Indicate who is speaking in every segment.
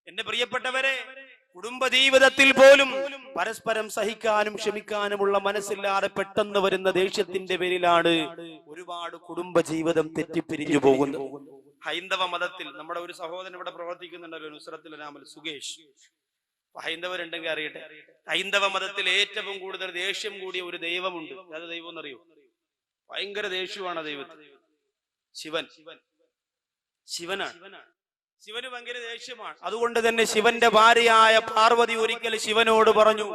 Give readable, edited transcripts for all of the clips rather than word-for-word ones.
Speaker 1: എന്റെ പ്രിയപ്പെട്ടവരെ, കുടുംബജീവിതത്തിൽ പോലും പരസ്പരം സഹിക്കാനും ക്ഷമിക്കാനുമുള്ള മനസ്സില്ലാതെ പെട്ടെന്ന് വരുന്ന ദേഷ്യത്തിന്റെ പേരിലാണ് ഒരുപാട് കുടുംബജീവിതം തെറ്റിപ്പിരിഞ്ഞു പോകുന്നത്. ഹൈന്ദവ മതത്തിൽ നമ്മുടെ ഒരു സഹോദരൻ ഇവിടെ പ്രവർത്തിക്കുന്നുണ്ടല്ലോ, നുസ്രത്തുൽ അനാമൽ സുകേഷ്. ഹൈന്ദവരുണ്ടെങ്കിൽ അറിയട്ടെ, ഹൈന്ദവ മതത്തിൽ ഏറ്റവും കൂടുതൽ ദേഷ്യം കൂടിയ ഒരു ദൈവമുണ്ട്. അത് ദൈവം എന്നറിയോ? ഭയങ്കര ദേഷ്യമാണ് ദൈവത്തിന്. ശിവനാണ്. ശിവന് ഭയങ്കര ദേഷ്യമാണ്. അതുകൊണ്ട് തന്നെ ശിവന്റെ ഭാര്യയായ പാർവതി ഒരിക്കൽ ശിവനോട് പറഞ്ഞു,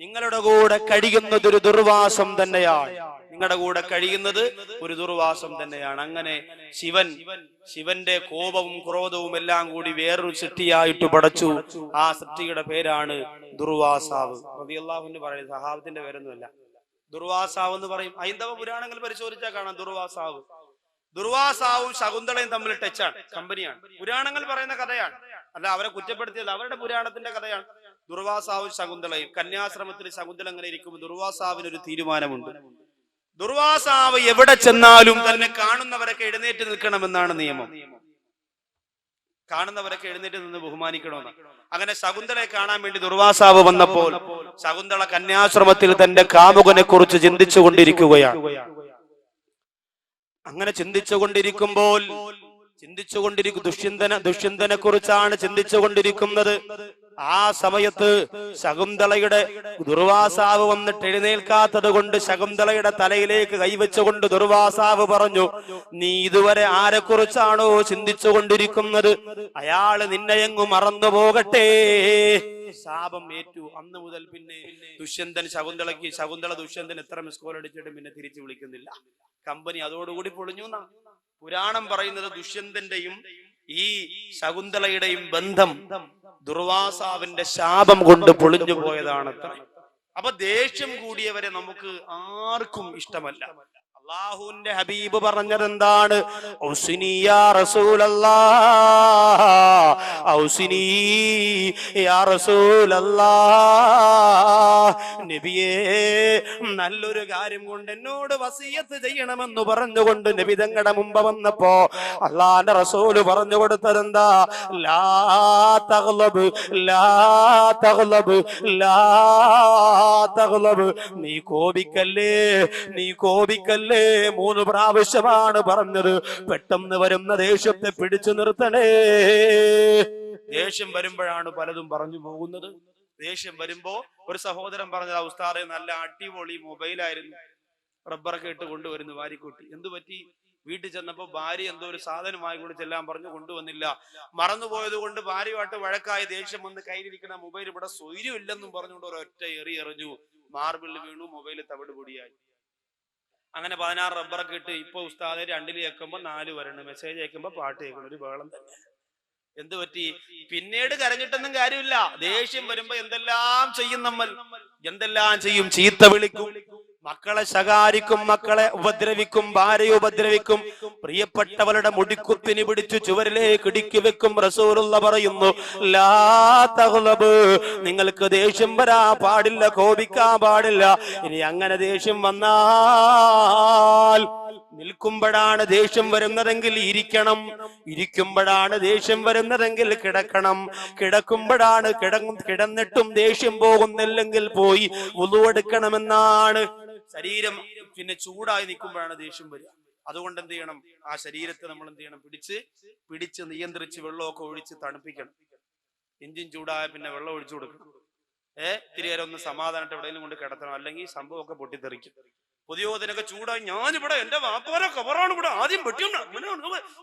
Speaker 1: നിങ്ങളുടെ കൂടെ കഴിയുന്നത് ഒരു ദുർവാസം തന്നെയാണ്, നിങ്ങളുടെ കൂടെ കഴിയുന്നത് ഒരു ദുർവാസം തന്നെയാണ്. അങ്ങനെ ശിവന്റെ കോപവും ക്രോധവും എല്ലാം കൂടി വേറൊരു സൃഷ്ടിയായിട്ട് പടച്ചു. ആ സൃഷ്ടിയുടെ പേരാണ് ദുർവാസാവ്. റളിയല്ലാഹു അൻഹു പറയുന്നത് സഹാബത്തിന്റെ പേരൊന്നുമല്ല, ദുർവാസാവ് എന്ന് പറയും. ഹൈന്ദവ പുരാണങ്ങൾ പരിശോധിച്ചാൽ കാണാം ദുർവാസാവും ശകുന്തളയും തമ്മിൽ ടച്ചാണ്, കമ്പനിയാണ്. പുരാണങ്ങൾ പറയുന്ന കഥയാണ്, അല്ല അവരെ കുറ്റപ്പെടുത്തിയത്, അവരുടെ പുരാണത്തിന്റെ കഥയാണ്. ദുർവാസാവും ശകുന്തളയും. കന്യാശ്രമത്തിൽ ശകുന്തള അങ്ങനെ ഇരിക്കുമ്പോൾ ദുർവാസാവിനൊരു തീരുമാനമുണ്ട്. ദുർവാസാവ് എവിടെ ചെന്നാലും തന്നെ കാണുന്നവരൊക്കെ എഴുന്നേറ്റ് നിൽക്കണമെന്നാണ് നിയമം. കാണുന്നവരൊക്കെ എഴുന്നേറ്റ് നിന്ന് ബഹുമാനിക്കണമെന്ന്. അങ്ങനെ ശകുന്തളയെ കാണാൻ വേണ്ടി ദുർവാസാവ് വന്നപ്പോൾ ശകുന്തള കന്യാശ്രമത്തിൽ തന്റെ കാമുകനെ കുറിച്ച് ചിന്തിച്ചുകൊണ്ടിരിക്കുകയാണ്. അങ്ങനെ ചിന്തിച്ചുകൊണ്ടിരിക്കുമ്പോൾ ദുഷ്യന്തനെ കുറിച്ചാണ് ചിന്തിച്ചുകൊണ്ടിരിക്കുന്നത്. ആ സമയത്ത് ശകുന്തളയുടെ ദുർവാസാവ് വന്നിട്ട് എഴുന്നേൽക്കാത്തത് കൊണ്ട് ശകുന്തളയുടെ തലയിലേക്ക് കൈവച്ചുകൊണ്ട് ദുർവാസാവ് പറഞ്ഞു, നീ ഇതുവരെ ആരെക്കുറിച്ചാണോ ചിന്തിച്ചുകൊണ്ടിരിക്കുന്നത്, അയാള് നിന്നെയങ്ങു മറന്നു പോകട്ടെ. ശാപം ഏറ്റു. അന്ന് മുതൽ പിന്നെ ദുഷ്യന്തൻ ശകുന്തള ദുഷ്യന്തൻ എത്ര മിസ് കോൾ അടിച്ചിട്ടും പിന്നെ തിരിച്ചു വിളിക്കുന്നില്ല. കമ്പനി അതോടുകൂടി പൊളിഞ്ഞു എന്നാണ് പുരാണം പറയുന്നത്. ദുഷ്യന്തന്റെയും ഈ ശകുന്തളയുടെയും ബന്ധം ദുർവാസാവിന്റെ ശാപം കൊണ്ട് പൊളിഞ്ഞു പോയതാണ്. അപ്പൊ ദേഷ്യം കൂടിയവരെ നമുക്ക് ആർക്കും ഇഷ്ടമല്ല. അല്ലാഹുവിന്റെ ഹബീബ് പറഞ്ഞത് എന്താണ്? ഔസിനി യാ റസൂലല്ലാഹ്, ഔസിനി യാ റസൂലല്ലാഹ്, നബിയേ നല്ലൊരു കാര്യം കൊണ്ട് എന്നോട് വസിയത്ത് ചെയ്യണമെന്ന് പറഞ്ഞുകൊണ്ട് നബി തങ്ങളുടെ മുമ്പ് വന്നപ്പോ അല്ലാഹുവിന്റെ റസൂല് പറഞ്ഞു കൊടുത്തതെന്താ? ലാ തഗ്ലബ്, ലാ തഗ്ലബ്, ലാ തഗ്ലബ്, നീ കോപിക്കല്ലേ, നീ കോപിക്കല്ലേ. 3 പ്രാവശ്യമാണ് പറഞ്ഞത്. പെട്ടെന്ന് വരുന്ന ദേഷ്യത്തെ പിടിച്ചു നിർത്തണേ. ദേഷ്യം വരുമ്പോഴാണ് പലതും പറഞ്ഞു പോകുന്നത്. ദേഷ്യം വരുമ്പോ ഒരു സഹോദരൻ പറഞ്ഞത്, ഉസ്താദേ നല്ല അടിപൊളി മൊബൈലായിരുന്നു, റബ്ബറൊക്കെ ഇട്ട് കൊണ്ടുവരുന്നു വാരിക്കൂട്ടി. എന്തു പറ്റി? വീട്ടിൽ ചെന്നപ്പോ ഭാര്യ എന്തോ ഒരു സാധനമായി കൂടി ചെല്ലാൻ പറഞ്ഞു, കൊണ്ടുവന്നില്ല. മറന്നുപോയത് കൊണ്ട് ഭാര്യയുമായിട്ട് വഴക്കായി ദേഷ്യം വന്ന് കയ്യിലിരിക്കുന്ന മൊബൈൽ ഇവിടെ സ്വൈര്യമില്ലെന്നും പറഞ്ഞുകൊണ്ട് ഒരൊറ്റ എറിഞ്ഞു. മാർബിളിൽ വീണു, മൊബൈൽ തവിട് പൊടിയായി. അങ്ങനെ 16 റബ്ബറൊക്കെ ഇട്ട് ഇപ്പൊ ഉസ്താദെ 2 കേൾക്കുമ്പോ 4 വരണം, മെസ്സേജ് അയക്കുമ്പോ പാട്ട് കേൾക്കണം, ഒരു ബഹളം തന്നെ. എന്ത് പറ്റി? പിന്നീട് കരഞ്ഞിട്ടൊന്നും കാര്യമില്ല. ദേഷ്യം വരുമ്പോ എന്തെല്ലാം ചെയ്യും നമ്മൾ, എന്തെല്ലാം ചെയ്യും? ചീത്ത വിളിക്കും, മക്കളെ ശകാരിക്കും, മക്കളെ ഉപദ്രവിക്കും, ഭാര്യയെ ഉപദ്രവിക്കും, പ്രിയപ്പെട്ടവരുടെ മുടിക്കുത്തിന് പിടിച്ചു ചുവരിലേക്ക് ഇടുക്കി വെക്കും. റസൂലുള്ള പറയുന്നു, ലാ തഗ്ലബ്, നിങ്ങൾക്ക് ദേഷ്യം വരാൻ പാടില്ല, കോപിക്കാൻ പാടില്ല. ഇനി അങ്ങനെ ദേഷ്യം വന്നാൽ നിൽക്കുമ്പോഴാണ് ദേഷ്യം വരുന്നതെങ്കിൽ ഇരിക്കണം, ഇരിക്കുമ്പോഴാണ് ദേഷ്യം വരുന്നതെങ്കിൽ കിടക്കണം, കിടക്കുമ്പോഴാണ് കിടന്നിട്ടും ദേഷ്യം പോകുന്നില്ലെങ്കിൽ പോയി വുളു എടുക്കണമെന്നാണ്. ശരീരം പിന്നെ ചൂടായി നിൽക്കുമ്പോഴാണ് ദേഷ്യം വരിക. അതുകൊണ്ട് എന്ത് ചെയ്യണം? ആ ശരീരത്തെ നമ്മൾ എന്ത് ചെയ്യണം? പിടിച്ച് നിയന്ത്രിച്ച് വെള്ളമൊക്കെ ഒഴിച്ച് തണുപ്പിക്കണം. എഞ്ചിൻ ചൂടായ പിന്നെ വെള്ളം ഒഴിച്ചു കൊടുക്കണം. ഇത്തിരി നേരം ഒന്ന് സമാധാനമായിട്ട് എവിടെയെങ്കിലും കൊണ്ട് കിടത്തണം, അല്ലെങ്കിൽ സംഭവമൊക്കെ പൊട്ടിത്തെറിക്കും. പുതിയോതിനൊക്കെ ചൂടായി, ഞാനിവിടെ എന്റെ വാപ്പാരെ കവറാണ് ഇവിടെ ആദ്യം വെട്ടിയുണ്ട്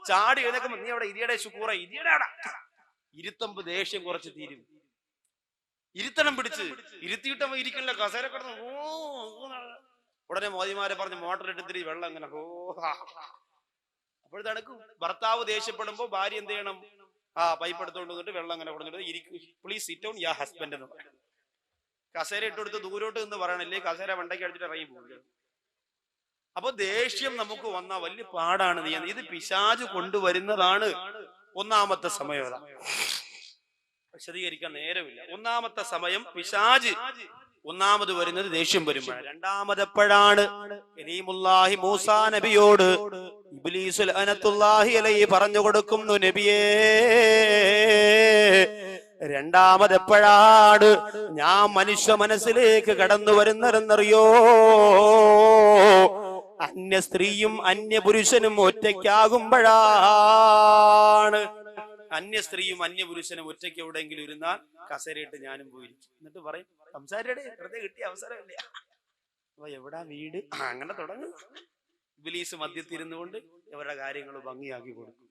Speaker 1: ചാടി എഴുന്നേക്കുമ്പോ നീ അവിടെ ഇരിയുടെ ശുക്കൂറ ഇരിയടാ. ഇരുത്തമ്പ് ദേഷ്യം കുറച്ച് തീരും. ഇരുത്തണം, പിടിച്ച് ഇരുത്തിയിട്ടപ്പോ ഇരിക്കണില്ല, കസേര കിടന്ന് ഉടനെ മോദിമാരെ പറഞ്ഞ് മോട്ടർ ഇട്ടിത്തിരി വെള്ളം അങ്ങനെ അപ്പോഴത്തണക്കും. ഭർത്താവ് ദേഷ്യപ്പെടുമ്പോ ഭാര്യ എന്ത് ചെയ്യണം? പൈപ്പ് എടുത്തോണ്ട് വന്നിട്ട് വെള്ളം അങ്ങനെ കൊടുത്തിട്ട് ഇരിക്കും. Please sit down yeah husband എന്ന് പറയണം. കസേര ഇട്ടുകൊടുത്ത് ദൂരോട്ട് നിന്ന് പറയണില്ലേ, കസേര വണ്ടയ്ക്ക് അടിച്ചിട്ട് ഇറങ്ങി പോകുക. അപ്പൊ ദേഷ്യം നമുക്ക് വന്ന വലിയ പാടാണ്. ഇത് പിശാച് കൊണ്ടുവരുന്നതാണ്. ഒന്നാമത്തെ സമയം വിശദീകരിക്കാൻ നേരമില്ല. ഒന്നാമത്തെ സമയം പിശാച് ഒന്നാമത് വരുന്നത് ദേഷ്യം വരുമ്പോഴാണ്. രണ്ടാമതെപ്പോഴാണ്? കലീമുല്ലാഹി മൂസാ നബിയോട് ഇബ്ലീസ് ലഅനത്തുല്ലാഹി അലൈഹി പറഞ്ഞു കൊടുക്കുന്നു, നബിയേ രണ്ടാമത് എപ്പോഴാണ് ഞാൻ മനുഷ്യ മനസ്സിലേക്ക് കടന്നു വരുന്നതെന്നറിയോ? അന്യ സ്ത്രീയും അന്യ പുരുഷനും ഒറ്റയ്ക്കാകുമ്പോഴാണ്. അന്യ സ്ത്രീയും അന്യ പുരുഷനും ഒറ്റയ്ക്ക് എവിടെയെങ്കിലും ഇരുന്നാൽ കസേരയിട്ട് ഞാനും പോയിരിക്കും. എന്നിട്ട് പറയും, സംസാരിച്ചേ, വെറുതെ കിട്ടിയ അവസരമില്ല. അപ്പൊ എവിടാ വീട്? അങ്ങനെ തുടങ്ങും. ഇബ്ലീസ് മധ്യത്തിരുന്നുകൊണ്ട് ഇവരുടെ കാര്യങ്ങൾ ഭംഗിയാക്കി കൊടുക്കും.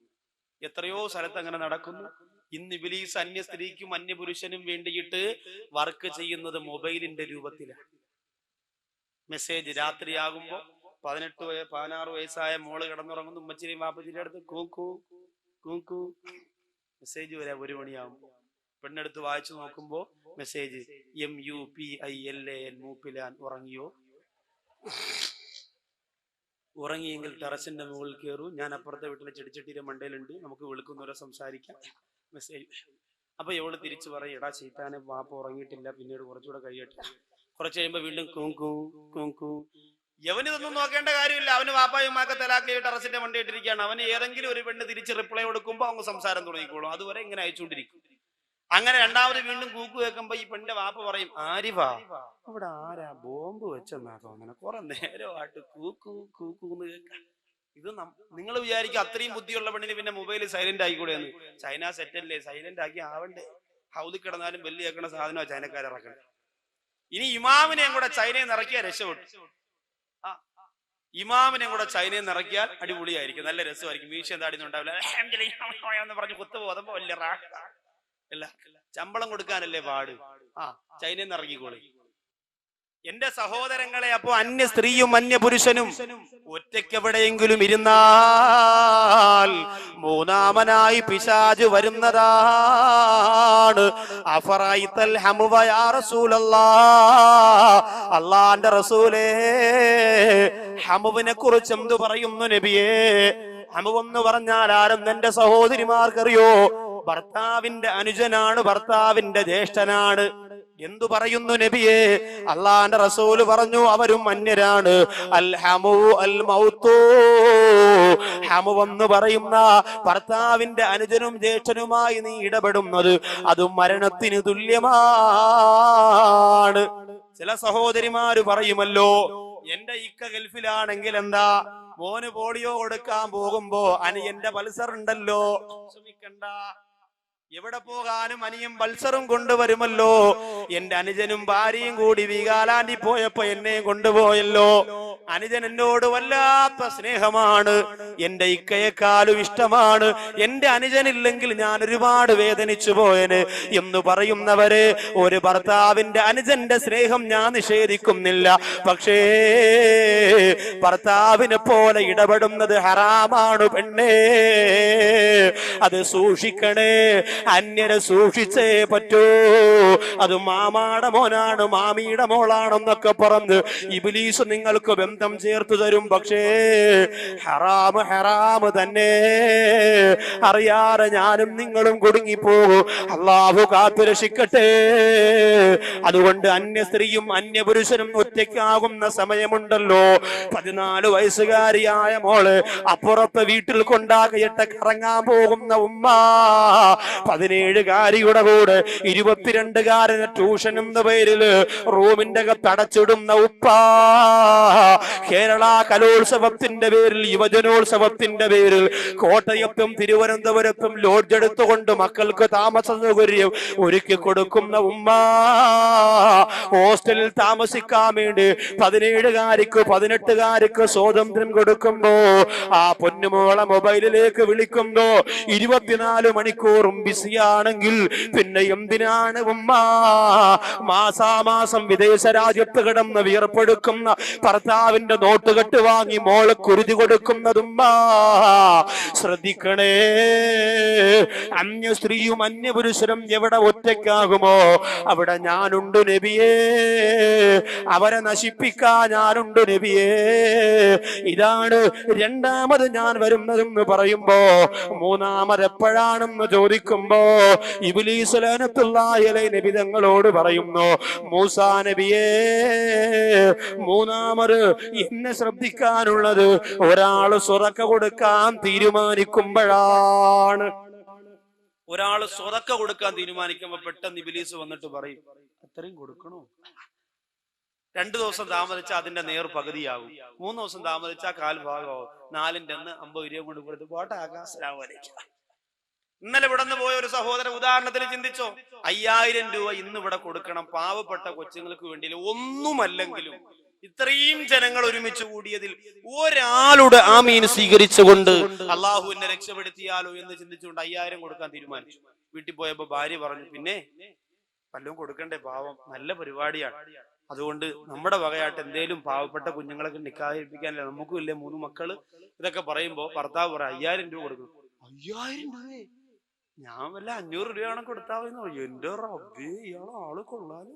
Speaker 1: എത്രയോ സ്ഥലത്ത് അങ്ങനെ നടക്കുന്നു. ഇന്ന് ഇബ്ലീസ് അന്യ സ്ത്രീക്കും അന്യ പുരുഷനും വേണ്ടിയിട്ട് വർക്ക് ചെയ്യുന്നത് മൊബൈലിന്റെ രൂപത്തിലാണ്. മെസ്സേജ് രാത്രിയാകുമ്പോ 16 വയസ്സായ മോള് കിടന്നുറങ്ങുന്നു, ഉമ്മച്ചിരിയും വാപ്പച്ചിന്റെ അടുത്ത് കൂക്കൂ കൂക്കൂ മെസ്സേജ് വരാ. 1 മണിയാകുമ്പോ പെണ്ണെടുത്ത് വായിച്ചു നോക്കുമ്പോ മെസ്സേജ് MUPILAN മൂപ്പിലാൻ ഉറങ്ങിയോ? ഉറങ്ങിയെങ്കിൽ ടെറസിന്റെ മുകളിൽ കയറൂ, ഞാൻ അപ്പുറത്തെ വീട്ടിലെ ചെടിച്ചട്ടിയുടെ മണ്ടയിലുണ്ട്, നമുക്ക് വെളുക്കുന്നവരെ സംസാരിക്കാം. മെസ്സേജ്. അപ്പൊ ഇവള് തിരിച്ചു പറയും, എടാ ചീത്താനെ, വാപ്പ ഉറങ്ങിയിട്ടില്ല, പിന്നീട് കുറച്ചുകൂടെ കഴിയട്ടെ. കുറച്ച് കഴിയുമ്പോ വീണ്ടും കൂക്കൂ കൂക്കൂ. യവനിതൊന്നും നോക്കേണ്ട കാര്യമില്ല. അവന് വാപ്പായും ഉമ്മാക്കെ തലാക്കി ടെറസിന്റെ മണ്ടയിട്ടിരിക്കുകയാണ്. അവന് ഏതെങ്കിലും ഒരു പെണ്ണ് തിരിച്ച് റിപ്ലൈ കൊടുക്കുമ്പോ അങ്ങ് സംസാരം തുടങ്ങിക്കോളും. അതുവരെ ഇങ്ങനെ അയച്ചുകൊണ്ടിരിക്കും. അങ്ങനെ രണ്ടാമത് വീണ്ടും കൂക്കു കേൾക്കുമ്പോ ഈ പെണ്ണിന്റെ വാപ്പ പറയും, ആരിവാ അവിടെ ആരാ ബോംബ് വെച്ചെന്നാ തോന്നണ, കുറെ നേരമായിട്ട് കൂക്കു കൂക്കൂന്ന് കേൾക്കാം. ഇത് നിങ്ങൾ വിചാരിക്കും അത്രയും ബുദ്ധിയുള്ള പെണ്ണിന് പിന്നെ മൊബൈൽ സൈലന്റ് ആയിക്കൂടെയെന്ന്. ചൈന സെറ്റല്ലേ, സൈലന്റ് ആക്കി ആവണ്ടേ? ഹൗദിൽ കിടന്നാലും ബെല്ല് കേൾക്കണ സാധനമാണ് ചൈനക്കാരിറക്കണം. ഇനി ഇമാമിനെയും കൂടെ ചൈനയിൽ നിന്ന് ഇറക്കിയാൽ രക്ഷപ്പെട്ടു. ഇമാമിനെയും കൂടെ ചൈനയിൽ നിന്ന് ഇറക്കിയാൽ അടിപൊളിയായിരിക്കും, നല്ല രസമായിരിക്കും. വീഴ്ച എന്താടിയൊന്നും ഉണ്ടാവില്ല എന്ന് പറഞ്ഞ് കുത്തുപോകുമ്പോ വലിയ അല്ല, ശമ്പളം കൊടുക്കാനല്ലേ പാട്. ചൈനയിൽ നിന്ന് ഇറങ്ങിക്കോളി. എന്റെ സഹോദരങ്ങളെ, അപ്പോ അന്യ സ്ത്രീയും അന്യ പുരുഷനും ഒറ്റയ്ക്കെവിടെയെങ്കിലും ഇരുന്നാൽ മൂന്നാമനായി പിശാച് വരുന്നതാണ്. അഫറൈതൽ ഹമുവ യാ റസൂലല്ലാഹ്, അല്ലാഹുവിന്റെ റസൂലേ, ഹമുവിനെ കുറിച്ച് എന്തു പറയുന്നു നബിയേ? ഹമുവെന്ന് പറഞ്ഞാൽ ആരെന്ന് എന്റെ സഹോദരിമാർക്കറിയോ? ഭർത്താവിന്റെ അനുജനാണ്, ഭർത്താവിന്റെ ജ്യേഷ്ഠനാണ്. എന്തു പറയുന്നു നബിയേ? അള്ളാന്റെ റസൂല് പറഞ്ഞു, അവരും അന്യരാണ്. അൽ ഹമു അൽ മൗതു, ഹമുവെന്ന് പറയുന്ന ഭർത്താവിന്റെ അനുജനും ജ്യേഷ്ഠനുമായി നീ ഇടപെടുന്നത് അത് മരണത്തിന് തുല്യമാണ്. ചില സഹോദരിമാര് പറയുമല്ലോ, എന്റെ ഇക്ക ഗൾഫിലാണെങ്കിൽ എന്താ, മോന് പോളിയോ കൊടുക്കാൻ പോകുമ്പോ അനിയന്റെ പൾസർ ഉണ്ടല്ലോ, ശ്രമിക്കണ്ട, എവിടെ പോകാനും അനിയും പൾസറും കൊണ്ടുവരുമല്ലോ. എന്റെ അനുജനും ഭാര്യയും കൂടി വീഗാലാൻഡിൽ പോയപ്പോ എന്നെയും കൊണ്ടുപോയല്ലോ. അനുജൻ എന്നോട് വല്ലാത്ത സ്നേഹമാണ്, എന്റെ ഇക്കയെക്കാളും ഇഷ്ടമാണ്. എന്റെ അനുജനില്ലെങ്കിൽ ഞാൻ ഒരുപാട് വേദനിച്ചു പോയന് എന്ന് പറയുന്നവര്, ഒരു ഭർത്താവിന്റെ അനുജന്റെ സ്നേഹം ഞാൻ നിഷേധിക്കുന്നില്ല. പക്ഷേ ഭർത്താവിനെ പോലെ ഇടപെടുന്നത് ഹറാമാണ് പെണ്ണേ, അത് സൂക്ഷിക്കണേ. അന്യരെ സൂക്ഷിച്ചേ പറ്റൂ. അത് മാമാടെ മോനാണ്, മാമിയുടെ മോളാണെന്നൊക്കെ പറഞ്ഞ് ഇബ്ലീസ് നിങ്ങൾക്ക് ബന്ധം ചേർത്ത് തരും. പക്ഷേ ഹറാമ് ഹറാമ് തന്നെ, അറിയാതെ ഞാനും നിങ്ങളും കുടുങ്ങിപ്പോകും. അള്ളാഹു കാത്തുരക്ഷിക്കട്ടെ. അതുകൊണ്ട് അന്യ സ്ത്രീയും അന്യ പുരുഷനും ഒറ്റയ്ക്കാകുന്ന സമയമുണ്ടല്ലോ. 14 വയസ്സുകാരിയായ മോള് അപ്പുറത്തെ വീട്ടിൽ കൊണ്ടാക്കിയിട്ട് കറങ്ങാൻ പോകുന്ന ഉമ്മ, 17കാരിയുടെ കൂടെ 22കാരന് ട്യൂഷൻ എന്ന പേരിൽ റൂമിന്റെ അടച്ചിടുന്ന ഉപ്പ, കേരള കലോത്സവത്തിന്റെ പേരിൽ, യുവജനോത്സവത്തിന്റെ പേരിൽ കോട്ടയത്തും തിരുവനന്തപുരത്തും ലോഡ്ജ് എടുത്തുകൊണ്ട് മക്കൾക്ക് താമസ സൗകര്യം ഒരുക്കി കൊടുക്കുന്ന ഉമ്മ, ഹോസ്റ്റലിൽ താമസിക്കാൻ വേണ്ടി 17കാരിക്ക് 18കാരിക്ക് സ്വാതന്ത്ര്യം കൊടുക്കുമ്പോ ആ പൊന്നുമോളെ മൊബൈലിലേക്ക് വിളിക്കുമ്പോ 24 മണിക്കൂറും ബിസിയാണെങ്കിൽ പിന്നെ എന്തിനാണ് ഉമ്മ മാസാമാസം വിദേശ രാജ്യത്ത് കിടന്ന് വിയർപ്പെടുക്കുന്ന ഭർത്താവിന്റെ നോട്ടുകെട്ട് വാങ്ങി മോളെ കുരുതി കൊടുക്കുന്നതുമ്മ? ശ്രദ്ധിക്കണേ. അന്യ സ്ത്രീയും അന്യ പുരുഷനും എവിടെ ഒറ്റയ്ക്കാകുമോ അവിടെ ഞാനുണ്ട് നബിയേ, അവരെ നശിപ്പിക്കാൻ ഞാനുണ്ട് നബിയേ. ഇതാണ് രണ്ടാമത് ഞാൻ വരുന്നതെന്ന് പറയുമ്പോ, മൂന്നാമത് എപ്പോഴാണെന്ന് ചോദിക്കുമ്പോ ഇബ്ലീസ് ലഅനത്തുല്ലാഹി അലൈഹി നബി തങ്ങളോട് പറയുന്നു, മൂസാ നബിയേ, മൂന്നാമത് എന്നെ ശ്രദ്ധിക്കാനുള്ളത് ഒരാൾ സ്വതക്ക കൊടുക്കാൻ തീരുമാനിക്കുമ്പോഴാണ്. ഒരാള് സ്വതക്ക കൊടുക്കാൻ തീരുമാനിക്കുമ്പോ പെട്ടെന്ന് ഇബ്ലീസ് വന്നിട്ട് പറയും അത്രയും കൊടുക്കണോ? 2 ദിവസം താമസിച്ചാൽ അതിന്റെ നേർ പകുതിയാകും, 3 ദിവസം താമസിച്ചാൽ 1/4 ഭാഗമാവും, 4ന്റെ അന്ന് 50 രൂപ കൊണ്ട് കൊടുത്ത് പോട്ടെ ആകാശരാമലേക്ക്. ഇന്നലെ ഇവിടെ നിന്ന് പോയ ഒരു സഹോദരൻ ഉദാഹരണത്തിന് ചിന്തിച്ചോ, 5000 രൂപ ഇന്ന് ഇവിടെ കൊടുക്കണം പാവപ്പെട്ട കൊച്ചുങ്ങൾക്ക് വേണ്ടി. ഒന്നുമല്ലെങ്കിലും ഇത്രയും ജനങ്ങൾ ഒരുമിച്ച് കൂടിയതിൽ ഒരാളുടെ ആമീൻ സ്വീകരിച്ചുകൊണ്ട് അള്ളാഹുവിനെ രക്ഷപ്പെടുത്തിയാലോ എന്ന് ചിന്തിച്ചുകൊണ്ട് 5000 കൊടുക്കാൻ തീരുമാനിച്ചു. വീട്ടിൽ പോയപ്പോ ഭാര്യ പറഞ്ഞു, പിന്നെ വല്ലതും കൊടുക്കണ്ടേ, പാവം, നല്ല പരിപാടിയാണ്, അതുകൊണ്ട് നമ്മുടെ വകയായിട്ട് എന്തേലും പാവപ്പെട്ട കുഞ്ഞുങ്ങളൊക്കെ നിക്കാഹിപ്പിക്കാനല്ലേ, നമുക്കും ഇല്ലേ 3 മക്കള്. ഇതൊക്കെ പറയുമ്പോ ഭർത്താവ് പറയാം 5000 രൂപ കൊടുക്കണം. 5000 രൂപയെ ഞാൻ വല്ല 500 രൂപയാണ് കൊടുത്താവുന്നോ? എന്റെ റബ്ബേ, ഇയാളെ ആള് കൊള്ളാലോ,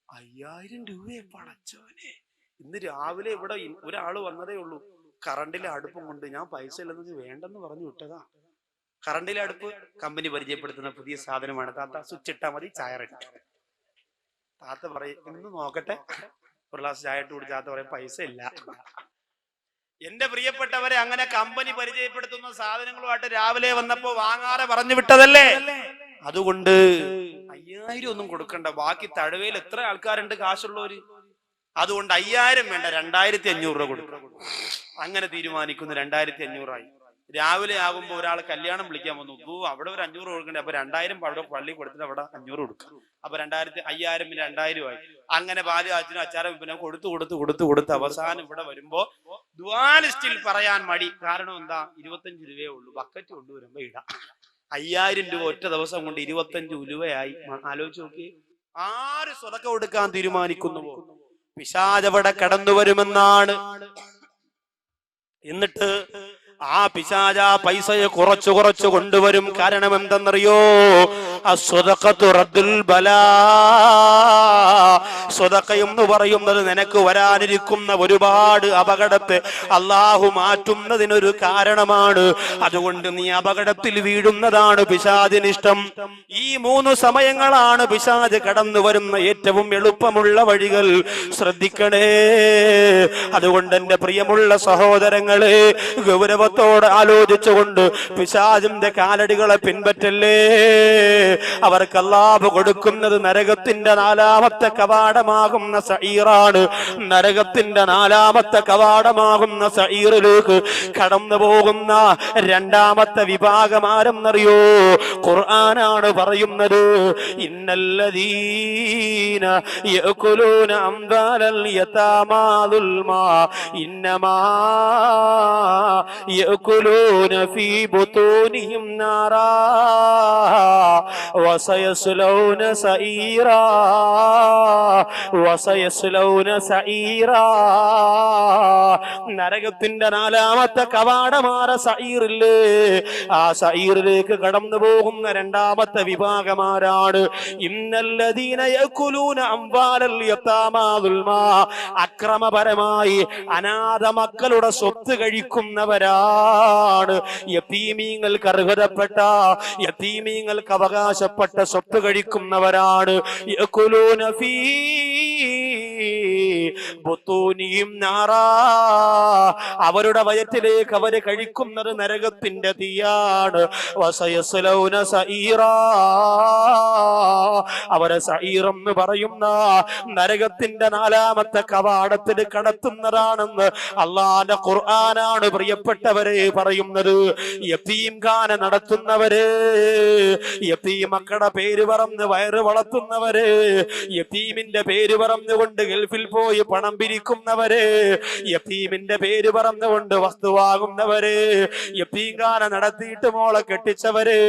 Speaker 1: 5000 രൂപയെ പടച്ചവനെ. ഇന്ന് രാവിലെ ഇവിടെ ഒരാള് വന്നതേ ഉള്ളൂ, കറണ്ടിലെ അടുപ്പം കൊണ്ട്. ഞാൻ പൈസ ഇല്ലെന്ന് വേണ്ടെന്ന് പറഞ്ഞു വിട്ടതാ. കറണ്ടിലെ അടുപ്പ് കമ്പനി പരിചയപ്പെടുത്തുന്ന പുതിയ സാധനമാണ് താത്ത, സ്വിച്ച് ഇട്ടാ മതി, ചായ റെഡി. താത്ത പറയും ഇന്ന് നോക്കട്ടെ, ഒരു ഗ്ലാസ് ചായ ഇട്ട് കുടിച്ച് താത്ത പറയും പൈസ ഇല്ല. എന്റെ പ്രിയപ്പെട്ടവരെ, അങ്ങനെ കമ്പനി പരിചയപ്പെടുത്തുന്ന സാധനങ്ങളുമായിട്ട് രാവിലെ വന്നപ്പോ വാങ്ങാതെ പറഞ്ഞു വിട്ടതല്ലേ. അതുകൊണ്ട് 5000 ഒന്നും കൊടുക്കണ്ട, ബാക്കി തഴവയിൽ എത്ര ആൾക്കാരുണ്ട് കാശുള്ളവര്. അതുകൊണ്ട് 5000 വേണ്ട, 2500 രൂപ കൊടുക്കണം. അങ്ങനെ തീരുമാനിക്കുന്നു. 2500 ആയി. രാവിലെ ആകുമ്പോ ഒരാൾ കല്യാണം വിളിക്കാൻ വന്നു, അവിടെ ഒരു 500 കൊടുക്കണ്ടേ, അപ്പൊ 2000 അവിടെ പള്ളി കൊടുത്തിട്ട് അവിടെ 500 കൊടുക്കും. അപ്പൊ 5000 പിന്നെ 2000 ആയി. അങ്ങനെ പാല് അച്ഛനും അച്ചാരം പിന്നെ കൊടുത്ത് അവസാനം ഇവിടെ വരുമ്പോ ദുആ ലിസ്റ്റിൽ പറയാൻ മടി. കാരണം എന്താ, 25 രൂപയേ ഉള്ളൂ, ബക്കറ്റ് കൊണ്ടുവരുമ്പോ ഇടാം. 5000 രൂപ ഒറ്റ ദിവസം കൊണ്ട് 25 രൂപയായി. ആലോചിച്ച് നോക്കി, ആര് സ്വതക്ക കൊടുക്കാൻ തീരുമാനിക്കുന്നുവോ പിശാച് അവിടെ കടന്നു വരുമെന്നാണ്. എന്നിട്ട് ആ പിശാച പൈസയെ കുറച്ചു കൊണ്ടുവരും. കാരണം എന്തെന്നറിയോ, അസ്വദഖത്തു റദ്ദുൽ ബലാ. സ്വതക്ക എന്ന് പറയുന്നത് നിനക്ക് വരാനിരിക്കുന്ന ഒരുപാട് അപകടത്തെ അള്ളാഹു മാറ്റുന്നതിനൊരു കാരണമാണ്. അതുകൊണ്ട് നീ അപകടത്തിൽ വീഴുന്നതാണ് പിശാചിനിഷ്ടം. ഈ 3 സമയങ്ങളാണ് പിശാച് കടന്നു വരുന്ന ഏറ്റവും എളുപ്പമുള്ള വഴികൾ. ശ്രദ്ധിക്കണേ. അതുകൊണ്ട് എന്റെ പ്രിയമുള്ള സഹോദരങ്ങളെ, ഗൗരവത്തോടെ ആലോചിച്ചുകൊണ്ട് പിശാചിന്റെ കാലടികളെ പിൻപറ്റല്ലേ. അവർക്ക് അല്ലാഹു കൊടുക്കുന്നത് നരകത്തിന്റെ 4ാമത്തെ കവാടമാകുന്ന സഈറാണ്. നരകത്തിന്റെ 4ാമത്തെ കവാടമാകുന്ന സഈറിലേക്ക് കടന്നു പോകുന്ന 2ാമത്തെ വിഭാഗം ആരെന്നറിയോ? ഖുർആനാണ് പറയുന്നത്, ഇന്നല്ലദീന യഅകുലൂന അംവാലൽ യതാമാ ദുൽമാ ഇന്നമാ യഅകുലൂന ഫീ ബുതൂനിഹിം നാറാ വസയസ്ലൗന സഈറാ വസയസ്ലൗന സഈറാ. നരകത്തിന്റെ 4ാമത്തെ കവാടമാര സഈറില്ലേ, ആ സഈറിലേക്ക് കടന്നു പോകുന്ന 2ാമത്തെ വിഭാഗമാരാണ്. ഇന്നല്ലദീന യഅകുലൂന അംവാലൽ യതാമാ ദുൽമാ. അക്രമപരമായി അനാഥ മക്കളുടെ സ്വത്ത് കഴിക്കുന്നവരാണ്. യതീമീങ്ങൾക്ക് അർഹതപ്പെട്ട, യതീമീങ്ങൾക്ക് അവകാശപ്പെട്ട സ്വത്ത് കഴിക്കുന്നവരാണ്. യഅകുലൂന ഫീ ബുതൂനിഹിം നാറാ. അവരുടെ വയറ്റിലേക്ക് അവര് കഴിക്കുന്നത് നരകത്തിന്റെ തീയാണ്. വസയസ്ലൗന സഈറാ. അവരെ സഈർ എന്ന് പറയുന്ന നരകത്തിന്റെ 4ാമത്തെ കവാടത്തിൽ കടത്തുന്നതാണെന്ന് അല്ലാഹുവിന്റെ ഖുർആനാണ് പ്രിയപ്പെട്ടവരെ പറയുന്നത്. യതീംഖാന നടത്തുന്നവര്, യതീം മക്കളുടെ പേര് പറഞ്ഞ് വയറ് വളർത്തുന്നവര്, യതീമിന്റെ പേര് പറഞ്ഞുകൊണ്ട് ഗൾഫിൽ പോയി പണം പിരിക്കുന്നവര്, യതീമിന്റെ പേര് പറഞ്ഞുകൊണ്ട് വസ്തു വാങ്ങുന്നവര്, യതീംഖാന നടത്തിയിട്ട് മോളെ കെട്ടിച്ചവര്,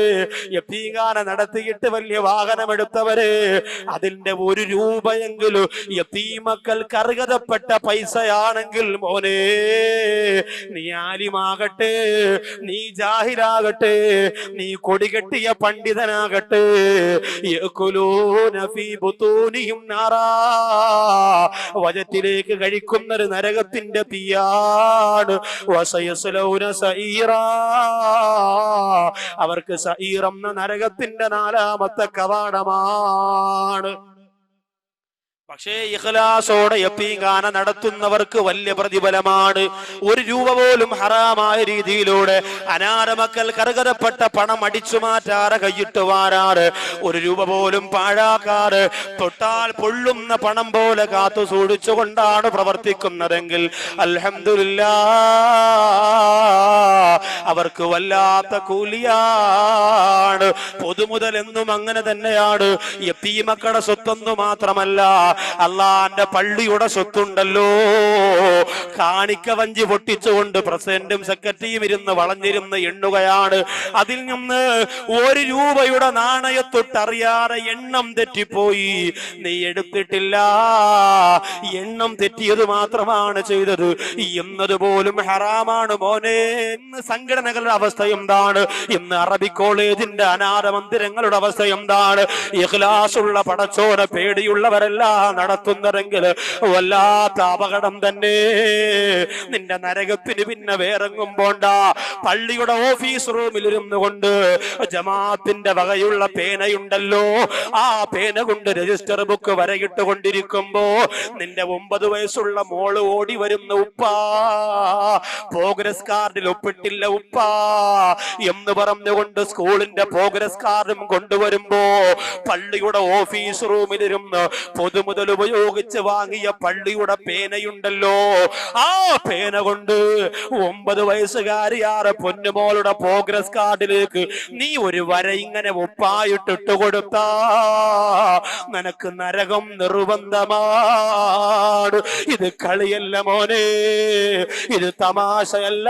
Speaker 1: യതീംഖാന നടത്തിയിട്ട് വലിയ വാഹനമെടുത്തവര്, അതിന്റെ 1 രൂപയെങ്കിലും യതീമക്കൾക്ക് അർഹതപ്പെട്ട പൈസയാണെങ്കിൽ മോനെ, നീ ആലിമാകട്ടെ, നീ ജാഹിലാകട്ടെ, നീ കൊടികെട്ടിയ പണ്ഡിതനാകട്ടെ, യഅകുലൂന ഫീ ബുതൂനിഹിം നാറാ. വജത്തിലേക്ക് കഴിക്കുന്നൊരു നരകത്തിന്റെ തീയാണ്. വസയസ്ലൗന സഈറാ. അവർക്ക് സഈർ എന്ന നരകത്തിന്റെ 4ാമത്തെ കവാടമാണ്. പക്ഷേ ഇഖ്ലാസോടെ യത്തീംഖാന നടത്തുന്നവർക്ക് വലിയ പ്രതിഫലമാണ്. 1 രൂപ പോലും ഹറാമായ രീതിയിലൂടെ അനാഥമക്കൾ കറുകരപ്പെട്ട പണം അടിച്ചു മാറ്റാറ്, കൈയിട്ട് വാരാറ്, 1 രൂപ പോലും പാഴാക്കാറ്, തൊട്ടാൽ പൊള്ളുന്ന പണം പോലെ കാത്തു സൂക്ഷിച്ചുകൊണ്ടാണ് പ്രവർത്തിക്കുന്നതെങ്കിൽ അൽഹംദുലില്ലാഹ് അവർക്ക് വല്ലാത്ത കൂലിയാണ്. പൊതുമുതൽ എന്നും അങ്ങനെ തന്നെയാണ്. യത്തീമക്കളുടെ സ്വത്തൊന്നു മാത്രമല്ല, അള്ളാന്റെ പള്ളിയുടെ സ്വത്തുണ്ടല്ലോ. കാണിക്ക വഞ്ചി പൊട്ടിച്ചുകൊണ്ട് പ്രസിഡന്റും സെക്രട്ടറിയും ഇരുന്ന് വളഞ്ഞിരുന്ന് എണ്ണുകയാണ്. അതിൽ നിന്ന് 1 രൂപയുടെ നാണയത്തൊട്ടറിയാതെ എണ്ണം തെറ്റിപ്പോയി. നീ എടുത്തിട്ടില്ല, എണ്ണം തെറ്റിയത് മാത്രമാണ് ചെയ്തത് എന്നതുപോലും ഹറാമാണ് മോനെ. ഇന്ന് സംഘടനകളുടെ അവസ്ഥ എന്താണ്? ഇന്ന് അറബി കോളേജിന്റെ അനാഥ മന്ദിരങ്ങളുടെ അവസ്ഥ എന്താണ്? ഇഖ്ലാസുള്ള പടച്ചോനെ പേടിയുള്ളവരെല്ലാം നടത്തുന്നതെങ്കിൽ വല്ലാത്ത അപകടം തന്നെ. നിന്റെ നരകത്തിന് പിന്നെ വേറെങ്ങും പോണ്ട. പള്ളിയുടെ ഓഫീസ് റൂമിൽ ഇരുന്നു കൊണ്ട് ജമാഅത്തിന്റെ വകയുള്ള പേനയുണ്ടല്ലോ, ആ പേന കൊണ്ട് രജിസ്റ്റർ ബുക്ക് വരയിട്ട് കൊണ്ടിരിക്കുമ്പോ നിന്റെ 9 വയസ്സുള്ള മോള് ഓടി വരുന്ന ഉപ്പാ, പ്രോഗ്രസ് കാർഡിൽ ഒപ്പിട്ടില്ല ഉപ്പാ എന്ന് പറഞ്ഞുകൊണ്ട് സ്കൂളിന്റെ പ്രോഗ്രസ് കാർഡും കൊണ്ടുവരുമ്പോ പള്ളിയുടെ ഓഫീസ് റൂമിലിരുന്ന് പൊതുമുതൽ ഉപയോഗിച്ച് വാങ്ങിയ പള്ളിയുടെ പേനയുണ്ടല്ലോ, ആ പേന കൊണ്ട് 9 വയസ്സുകാരിയാറ് പൊന്നുമോളുടെ പ്രോഗ്രസ് കാർഡിലേക്ക് നീ ഒരു വര ഇങ്ങനെ ഒപ്പായിട്ടിട്ട് കൊടുത്താ നിനക്ക് നരകം നിർബന്ധമാണ്. ഇത് കളിയല്ല മോനെ, ഇത് തമാശയല്ല.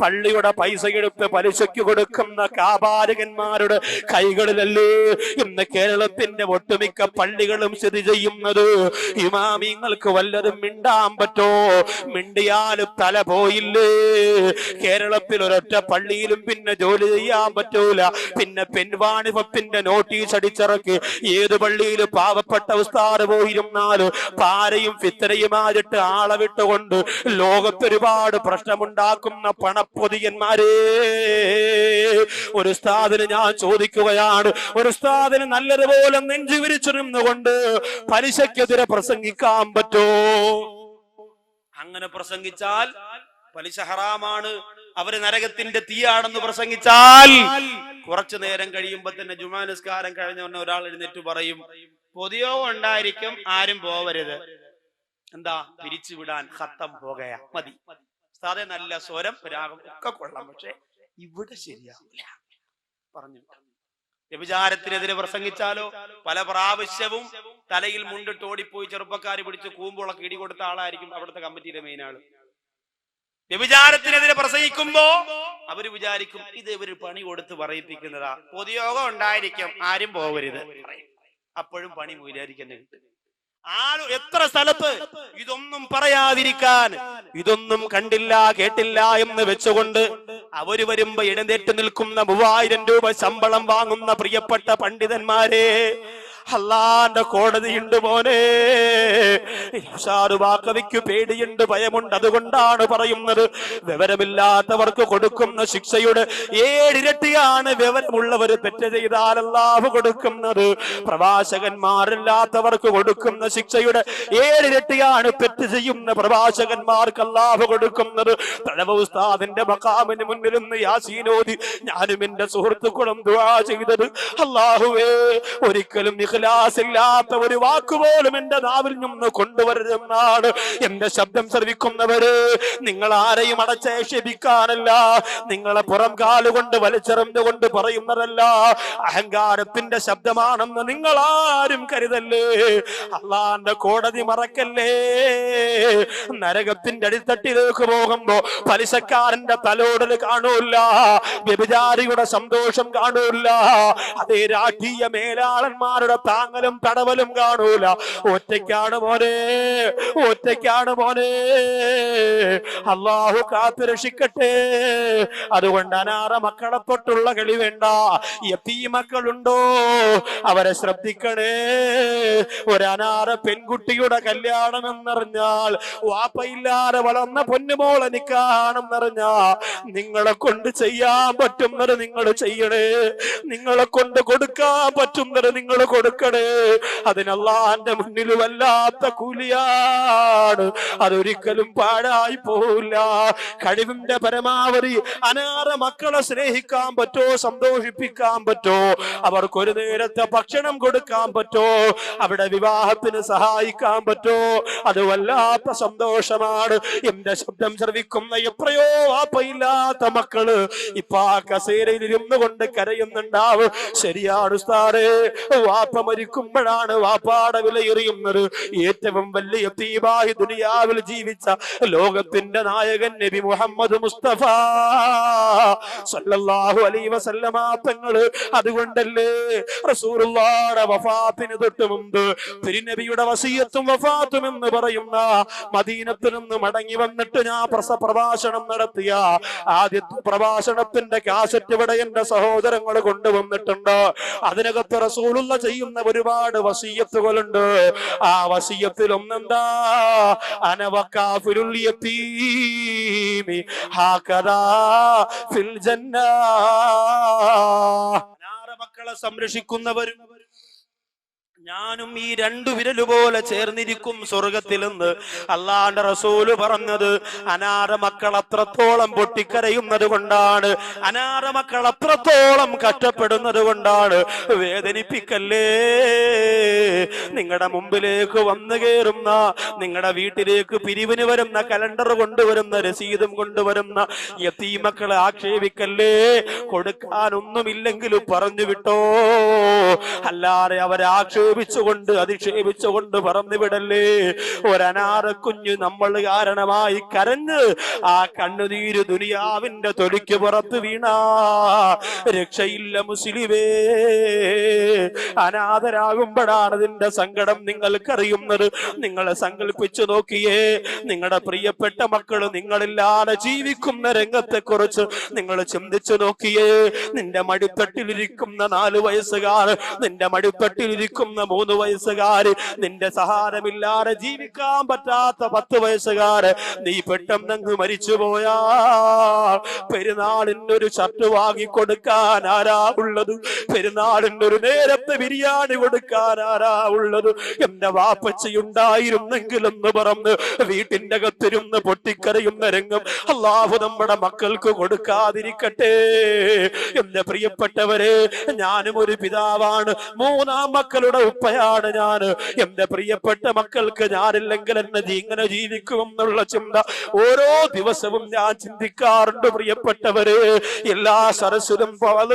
Speaker 1: പള്ളിയുടെ പൈസ എടുത്ത് പലിശയ്ക്ക് കൊടുക്കുന്ന കാപാലികന്മാരുടെ കൈകളിലല്ലേ ഇന്ന് കേരളത്തിന്റെ ഒട്ടുമിക്ക പള്ളികളും സ്ഥിതി ചെയ്യുന്നത്. ഇമാമിങ്ങൾക്ക് വല്ലതും മിണ്ടാൻ പറ്റോ? മിണ്ടിയാലും തല പോയില്ലേ. കേരളത്തിൽ ഒരൊറ്റ പള്ളിയിലും പിന്നെ ജോലി ചെയ്യാൻ പറ്റൂല. പിന്നെ പെൺവാണിഭത്തിന്റെ നോട്ടീസ് അടിച്ചിറക്കി ഏത് പള്ളിയിൽ പാവപ്പെട്ട ഉസ്താദ് പോയിരുന്നാലും പാരയും ഫിത്തരയുമായിട്ട് ആളെ വിട്ടുകൊണ്ട് ലോകത്തൊരുപാട് പ്രശ്നമുണ്ടാക്കുന്ന പണപ്പൊതിയന്മാരെ. ഒരു ഉസ്താദിന് ഞാൻ ചോദിക്കുകയാണ്, ഒരു ഉസ്താദിന് നല്ലതുപോലെ നെഞ്ചു വിരിച്ചിരുന്നുകൊണ്ട് പലിശക്കെതിരെ പ്രസംഗിക്കാൻ പറ്റോ? അങ്ങനെ പ്രസംഗിച്ചാൽ പലിശ ഹറാമാണ്, അവര് നരകത്തിന്റെ തീയാണെന്ന് പ്രസംഗിച്ചാൽ കുറച്ചു നേരം കഴിയുമ്പോ തന്നെ ജുമാ നിസ്കാരം കഴിഞ്ഞ ഒരാൾ എഴുന്നേറ്റ് പറയും, പൊതിയോഗം ഉണ്ടായിരിക്കും, ആരും പോവരുത്. എന്താ? പിരിച്ചുവിടാൻ ഖത്തം പോകയാ, മതി. സാധേ നല്ല സ്വരം രാഗം ഒക്കെ കൊള്ളാം, പക്ഷെ ഇവിടെ ശരിയാവില്ല പറഞ്ഞു. വ്യഭിചാരത്തിനെതിരെ പ്രസംഗിച്ചാലോ പല പ്രാവശ്യവും തലയിൽ മുണ്ടിട്ട് ഓടിപ്പോയി ചെറുപ്പക്കാരെ പിടിച്ച് കൂമ്പുളക്ക് ഇടി കൊടുത്ത ആളായിരിക്കും അവിടുത്തെ കമ്മിറ്റിയിലെ മെയിൻ ആള്. വ്യഭിചാരത്തിനെതിരെ പ്രസംഗിക്കുമ്പോ അവര് വിചാരിക്കും ഇത് ഇവര് പണി കൊടുത്ത് പറയിപ്പിക്കുന്നതാ, പൊതുയോഗം ഉണ്ടായിരിക്കും, ആരും പോവരുത്. അപ്പോഴും പണി മൂലായിരിക്കന്നെ കിട്ടും. എത്ര സ്ഥലത്ത് ഇതൊന്നും പറയാതിരിക്കാൻ, ഇതൊന്നും കണ്ടില്ല കേട്ടില്ല എന്ന് വെച്ചുകൊണ്ട് അവര് വരുമ്പോ എഴുന്നേറ്റ് നിൽക്കുന്ന 3000 രൂപ ശമ്പളം വാങ്ങുന്ന പ്രിയപ്പെട്ട പണ്ഡിതന്മാരെ, അല്ലാന്റെ കോടതിയുണ്ട് മോനെ. ഷാറുവാക്കവിക്ക് പേടിയുണ്ട്, ഭയമുണ്ട്. അതുകൊണ്ടാണ് പറയുന്നത്, വിവരമില്ലാത്തവർക്ക് കൊടുക്കുന്ന ശിക്ഷയുടെ 7 ഇരട്ടിയാണ് വിവരമുള്ളവര് തെറ്റ് ചെയ്താൽ അല്ലാഹു കൊടുക്കുന്നത്. പ്രവാചകന്മാരില്ലാത്തവർക്ക് കൊടുക്കുന്ന ശിക്ഷയുടെ 7 ഇരട്ടിയാണ് തെറ്റ് ചെയ്യുന്ന പ്രവാചകന്മാർക്ക് അല്ലാഹു കൊടുക്കുന്നത്. തഴവ ഉസ്താദിന്റെ മഖാമിന് മുന്നിൽ നിന്ന് യാസീനോദി ഞാനും എന്റെ സുഹൃത്തുക്കളും ദുആ ചെയ്തത്, അല്ലാഹുവേ ഒരിക്കലും ഇല്ലാത്ത ഒരു വാക്കുപോലും എന്റെ നാവിൽ നിന്ന് കൊണ്ടുവരുമെന്നാണ്. എന്റെ ശബ്ദം ശ്രവിക്കുന്നവര്, നിങ്ങൾ ആരെയും അടച്ചേക്ഷിപ്പിക്കാനല്ല, നിങ്ങളെ പുറം കാലുകൊണ്ട് വലിച്ചെറിഞ്ഞുകൊണ്ട് പറയുന്നതല്ല, അഹങ്കാരത്തിന്റെ ശബ്ദമാണെന്ന് നിങ്ങൾ ആരും കരുതല്ലേ. അള്ളാന്റെ കോടതി മറക്കല്ലേ. നരകത്തിന്റെ അടിത്തട്ടിലേക്ക് പോകുമ്പോ പലിശക്കാരന്റെ തലോടൽ കാണൂല്ല, വ്യഭിചാരിയുടെ സന്തോഷം കാണൂല്ല, അതേ രാഷ്ട്രീയ മേലാളന്മാരുടെ താങ്ങലും തടവലും കാണൂല. ഒറ്റയ്ക്കാണ് മോനെ, ഒറ്റയ്ക്കാണ് മോനെ. അല്ലാഹു കാത്തുരക്ഷിക്കട്ടെ. അതുകൊണ്ട് അനാഥ മക്കളെ തൊട്ടുള്ള കളി വേണ്ട. യതീമക്കളുണ്ടോ അവരെ ശ്രദ്ധിക്കണേ. ഒരു അനാഥ പെൺകുട്ടിയുടെ കല്യാണം എന്നറിഞ്ഞാൽ, വാപ്പയില്ലാതെ വളർന്ന പൊന്നുമോൾ എനിക്കാണെന്നറിഞ്ഞാ നിങ്ങളെ കൊണ്ട് ചെയ്യാൻ പറ്റുന്നത് നിങ്ങൾ ചെയ്യണേ. നിങ്ങളെ കൊണ്ട് കൊടുക്കാൻ പറ്റുന്നത് നിങ്ങൾ കൊടുക്കണം. കൊടുക്കണേ. അതിനല്ലാന്റെ മുന്നിൽ വല്ലാത്ത കൂലിയാണ്, അതൊരിക്കലും പാഴായി പോവില്ല. കഴിവിന്റെ പരമാവധി അനാഥ മക്കളെ സ്നേഹിക്കാൻ പറ്റോ, സന്തോഷിപ്പിക്കാൻ പറ്റോ, അവർക്കൊരു നേരത്തെ ഭക്ഷണം കൊടുക്കാൻ പറ്റോ, അവിടെ വിവാഹത്തിന് സഹായിക്കാൻ പറ്റോ, അത് വല്ലാത്ത സന്തോഷമാണ്. എന്റെ ശബ്ദം ശ്രവിക്കുന്ന എത്രയോ വാപ്പയില്ലാത്ത മക്കള് ഇപ്പൊ ആ കസേരയിൽ ഇരുന്നു കൊണ്ട് കരയുന്നുണ്ടാവും. ശരിയാണ് ഉസ്താദേ, വാപ്പ മരിക്കുമ്പോഴാണ് വാപ്പാടെ വിലയെറിയുന്നത്. ഏറ്റവും വലിയ യതീമായി ദുനിയാവിൽ ജീവിച്ച ലോകത്തിന്റെ നായകൻ നബി മുഹമ്മദ് മുസ്തഫ സല്ലല്ലാഹു അലൈഹി വസല്ലമ തങ്ങള് അതുകൊണ്ടല്ലേ റസൂലുള്ളാഹിയുടെ വഫാത്തിന് തൊട്ട് മുമ്പ് തിരുനബിയുടെ വസിയത്തും വഫാത്തും എന്ന് പറയുന്ന മദീനത്തിൽ നിന്ന് മടങ്ങി വന്നിട്ട് ഞാൻ പ്രഭാഷണം നടത്തിയ ആദ്യത്തെ പ്രഭാഷണത്തിന്റെ കാസറ്റ് ഇവിടെ എന്റെ സഹോദരങ്ങൾ കൊണ്ടുവന്നിട്ടുണ്ട്. അതിനകത്ത് റസൂലുള്ള ചെയ്യുന്ന ഒരുപാട് വസിയത്തുകളുണ്ട്. ആ വസിയത്തിൽ ഒന്നെന്താ, അനവകാഫിലുൽ യതീമി ഹാകദാ ഫിൽ ജന്ന. മക്കളെ സംരക്ഷിക്കുന്നവരും ഞാനും ഈ രണ്ടു വിരലുപോലെ ചേർന്നിരിക്കും സ്വർഗത്തിലെന്ന് അള്ളാന്റെ റസൂല് പറഞ്ഞത്. അനാഥ മക്കൾ അത്രത്തോളം പൊട്ടിക്കരയുന്നത് കൊണ്ടാണ്, അനാഥ മക്കൾ അത്രത്തോളം കഷ്ടപ്പെടുന്നത് കൊണ്ടാണ്. വേദനിപ്പിക്കല്ലേ. നിങ്ങളുടെ മുമ്പിലേക്ക് വന്നു കയറുന്ന, നിങ്ങളുടെ വീട്ടിലേക്ക് പിരിവിന് വരുന്ന കലണ്ടർ കൊണ്ടുവരുന്ന, രസീതും കൊണ്ടുവരുന്ന യതീമക്കളെ ആക്ഷേപിക്കല്ലേ. കൊടുക്കാനൊന്നുമില്ലെങ്കിലും പറഞ്ഞു വിട്ടോ, അല്ലാതെ അവരെ കൊണ്ട് അധിക്ഷേപിച്ചുകൊണ്ട് പറഞ്ഞു വിടല്ലേ. ഒരനാഥ കുഞ്ഞ് നമ്മൾ കാരണമായി കരഞ്ഞ് ആ കണ്ണുനീര് ദുനിയാവിന്റെ തൊലിക്ക് പുറത്ത് വീണ രക്ഷയില്ല മുസ്ലിമേ. അനാഥരാകുമ്പോഴാണ് അതിന്റെ സങ്കടം നിങ്ങൾക്കറിയുന്നത്. നിങ്ങളെ സങ്കല്പിച്ചു നോക്കിയേ, നിങ്ങളുടെ പ്രിയപ്പെട്ട മക്കള് നിങ്ങളില്ലാതെ ജീവിക്കുന്ന രംഗത്തെ കുറിച്ച് നിങ്ങൾ ചിന്തിച്ചു നോക്കിയേ. നിന്റെ മടിത്തട്ടിലിരിക്കുന്ന 4 വയസ്സുകാർ, നിന്റെ മടിത്തട്ടിലിരിക്കുന്ന 3 വയസ്സുകാര്, നിന്റെ സഹാരമില്ലാതെ ജീവിക്കാൻ പറ്റാത്ത 10 വയസ്സുകാര്, നീ പെട്ടെന്നങ്ങ് മരിച്ചുപോയാ പെരുന്നാളിന്റെ ഒരു ഷർട്ട് വാങ്ങി കൊടുക്കാൻ ആരാ ഉള്ളത്? പെരുന്നാളിന്റെ ഒരു നേരത്തെ ബിരിയാണി കൊടുക്കാൻ ആരാ ഉള്ളത്? എന്റെ വാപ്പച്ചയുണ്ടായിരുന്നെങ്കിലെന്ന് പറഞ്ഞ് വീട്ടിന്റെ അകത്തിരുന്ന് പൊട്ടിക്കരയുന്ന രംഗം അല്ലാഹു നമ്മുടെ മക്കൾക്ക് കൊടുക്കാതിരിക്കട്ടെ. എന്റെ പ്രിയപ്പെട്ടവരെ, ഞാനും ഒരു പിതാവാണ്, 3 മക്കളുടെ ഉപ്പയാണ് ഞാൻ. എന്റെ പ്രിയപ്പെട്ട മക്കൾക്ക് ഞാനില്ലെങ്കിൽ എന്നെ ഇങ്ങനെ ജീവിക്കുമെന്നുള്ള ചിന്ത ഓരോ ദിവസവും ഞാൻ ചിന്തിക്കാറുണ്ട്. പ്രിയപ്പെട്ടവര്, എല്ലാ സരസിലും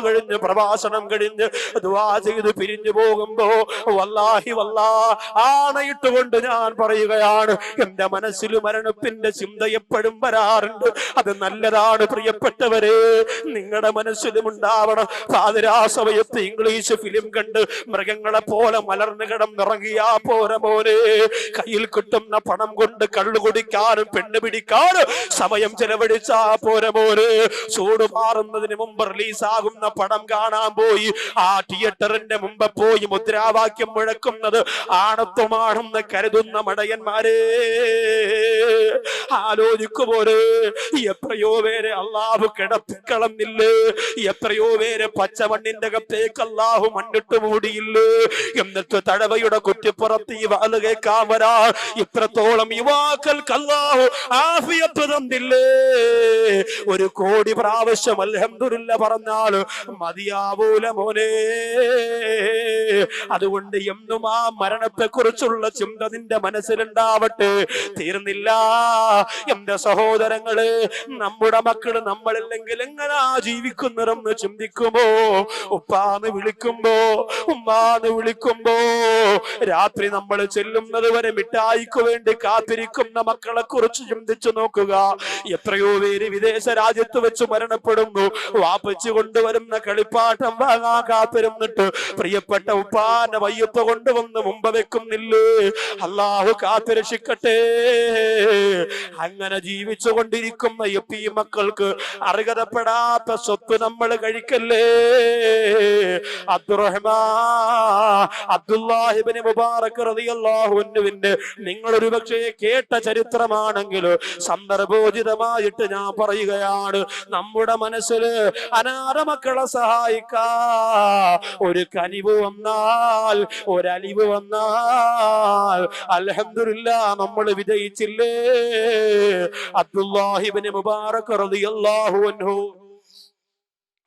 Speaker 1: കഴിഞ്ഞ് പ്രഭാഷണം കഴിഞ്ഞ് ദുആ ചെയ്ത് പിരിഞ്ഞു പോകുമ്പോ വല്ലാഹി ആണയിട്ടുകൊണ്ട് ഞാൻ പറയുകയാണ്, എന്റെ മനസ്സിൽ മരണത്തിന്റെ ചിന്ത എപ്പോഴും വരാറുണ്ട്. അത് നല്ലതാണ് പ്രിയപ്പെട്ടവരെ, നിങ്ങളുടെ മനസ്സിലും ഉണ്ടാവണം. പാതിരാ സമയത്ത് ഇംഗ്ലീഷ് ഫിലിം കണ്ട് മൃഗങ്ങളെ പോലെ മലർന്നു കിടന്നിറങ്ങിയാ പോര മോനെ. കയ്യിൽ കിട്ടുന്ന പണം കൊണ്ട് കള്ളു കുടിക്കാനും പെണ്ണ് പിടിക്കാനും സമയം ചെലവഴിച്ചാ പോര മോനെ. ചൂട് മാറുന്നതിന് മുമ്പ് റിലീസാകുന്ന പടം കാണാൻ പോയി ആ തിയേറ്ററിന്റെ മുമ്പ് പോയി മുദ്രാവാക്യം മുഴക്കുന്നത് ആണത്വമാണെന്ന് കരുതുന്ന മടയന്മാരെ ആലോചിക്കുപോലെ എത്രയോ പേരെ അള്ളാഹു കിടത്തിക്കളന്നില്ലേ, എത്രയോ പേരെ പച്ചമണ്ണിന്റെ അകത്തേക്ക് അള്ളാഹു മണ്ണിട്ട് മൂടിയില്ലേ. എന്നിട്ട് തടവയുടെ കുറ്റിപ്പുറത്ത് ഈ വാല് കേൾക്കാൻ വരാ ഇത്രത്തോളം യുവാക്കൾക്ക് അല്ലാഹു ആഫിയത്ത് തന്നില്ലേ. 1 കോടി പ്രാവശ്യം അൽഹംദുലില്ലാ പറഞ്ഞാൽ മതിയാവൂല മോനെ. അതുകൊണ്ട് എന്നും ആ മരണത്തെ കുറിച്ചുള്ള ചിന്ത നിന്റെ മനസ്സിലുണ്ടാവട്ടെ. തീർന്നില്ല എന്റെ സഹോദരങ്ങളെ, നമ്മുടെ മക്കള് നമ്മളില്ലെങ്കിൽ എങ്ങനാ ജീവിക്കുന്നതെന്ന് ചിന്തിക്കുമ്പോ, ഉപ്പാന്ന് വിളിക്കുമ്പോ, ഉമ്മാന്ന് വിളിക്കുമ്പോ, രാത്രി നമ്മൾ ചെല്ലുന്നത് വരെ മിഠായിക്ക് വേണ്ടി കാത്തിരിക്കുന്ന മക്കളെ കുറിച്ച് ചിന്തിച്ചു നോക്കുക. എത്രയോ പേര് വിദേശ രാജ്യത്ത് വെച്ച് മരണപ്പെടുന്നു. വാപ്പച്ച് കൊണ്ടുവരുന്ന കളിപ്പാട്ടം വാങ്ങാൻ കാത്തിരുന്നിട്ട് പ്രിയപ്പെട്ട ഉപ്പാന്റെ വയ്യത്ത് കൊണ്ടുവന്ന് മുമ്പ് വെക്കുന്നില്ലേ. അല്ലാഹു കാത്തുരക്ഷിക്കട്ടെ. അങ്ങനെ ജീവിച്ചു കൊണ്ടിരിക്കുന്ന ഈ മക്കൾക്ക് അർഹതപ്പെടാത്ത സ്വത്ത് നമ്മൾ കഴിക്കല്ലേ. അബ്ദുറഹ്മാൻ അബ്ദുല്ലാഹി ഇബ്നു മുബാറക് റളിയല്ലാഹു അൻഹുവിന്റെ നിങ്ങൾ ഒരു പക്ഷേ കേട്ട ചരിത്രമാണെങ്കിൽ സന്ദർഭോചിതമായിട്ട് ഞാൻ പറയുകയാണ്. നമ്മുടെ മനസ്സിൽ അനാഥ മക്കളെ സഹായിക്കാ ഒരു കനിവ് വന്നാൽ, ഒരലിവ് വന്നാൽ അൽഹംദുലില്ലാഹ് നമ്മൾ വിജയിച്ചില്ലേ. അബ്ദുല്ലാഹി ഇബ്നു മുബാറക് റളിയല്ലാഹു അൻഹു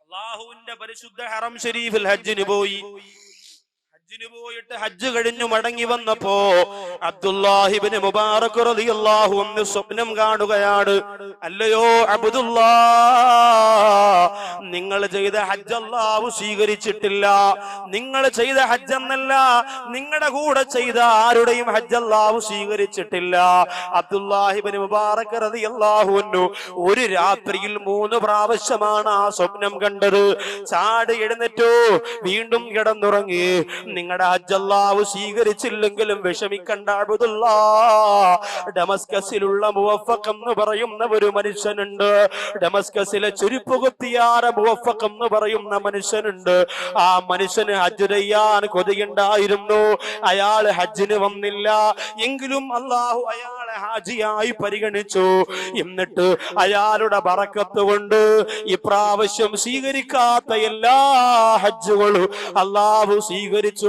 Speaker 1: അല്ലാഹുവിന്റെ പരിശുദ്ധ ഹറം ശരീഫിൽ ഹജ്ജിന് പോയി. പോയിട്ട് ഹജ്ജ് കഴിഞ്ഞു മടങ്ങി വന്നപ്പോ അബ്ദുല്ലാഹി ഇബ്നു മുബാറക് റളിയല്ലാഹു അൻഹു സ്വപ്നം കാണുകയാണ്. അല്ലയോ അബ്ദുല്ലാഹ്, നിങ്ങൾ ചെയ്ത ഹജ്ജ് അല്ലാഹു സ്വീകരിച്ചിട്ടില്ല. നിങ്ങൾ ചെയ്ത ഹജ്ജ് എന്നല്ല, നിങ്ങളുടെ കൂടെ ചെയ്ത ആരുടെയും ഹജ്ജ് അല്ലാഹു സ്വീകരിച്ചിട്ടില്ല. അബ്ദുല്ലാഹി ഇബ്നു മുബാറക് റളിയല്ലാഹു അൻഹു ഒരു രാത്രിയിൽ 3 പ്രാവശ്യമാണ് ആ സ്വപ്നം കണ്ടത്. ചാടി എഴുന്നേറ്റു, വീണ്ടും കിടന്നുറങ്ങി. നിങ്ങളുടെ ഹജ്ജ് അല്ലാഹു സ്വീകരിച്ചില്ലെങ്കിലും വിഷമിക്കണ്ട അബ്ദുല്ലാഹ്. ഡമസ്കസിലുള്ള മുവഫഖ് എന്ന് പറയുന്ന ഒരു മനുഷ്യനുണ്ട്. ഡമസ്കസിലെ ചുരുപ്പ് കുത്തിയാര മുവഫഖ് എന്ന് പറയുന്ന മനുഷ്യനുണ്ട്. ആ മനുഷ്യന് ഹജ്ജ് ചെയ്യാൻ കൊതിയുണ്ടായിരുന്നു. അയാൾ ഹജ്ജിന് വന്നില്ല. എങ്കിലും അല്ലാഹു അയാളെ ഹാജിയായി പരിഗണിച്ചു. എന്നിട്ട് അയാളുടെ ബറക്കത്ത് കൊണ്ട് ഇപ്രാവശ്യം സ്വീകരിക്കാത്ത എല്ലാ ഹജ്ജുകളും അല്ലാഹു സ്വീകരിച്ചു.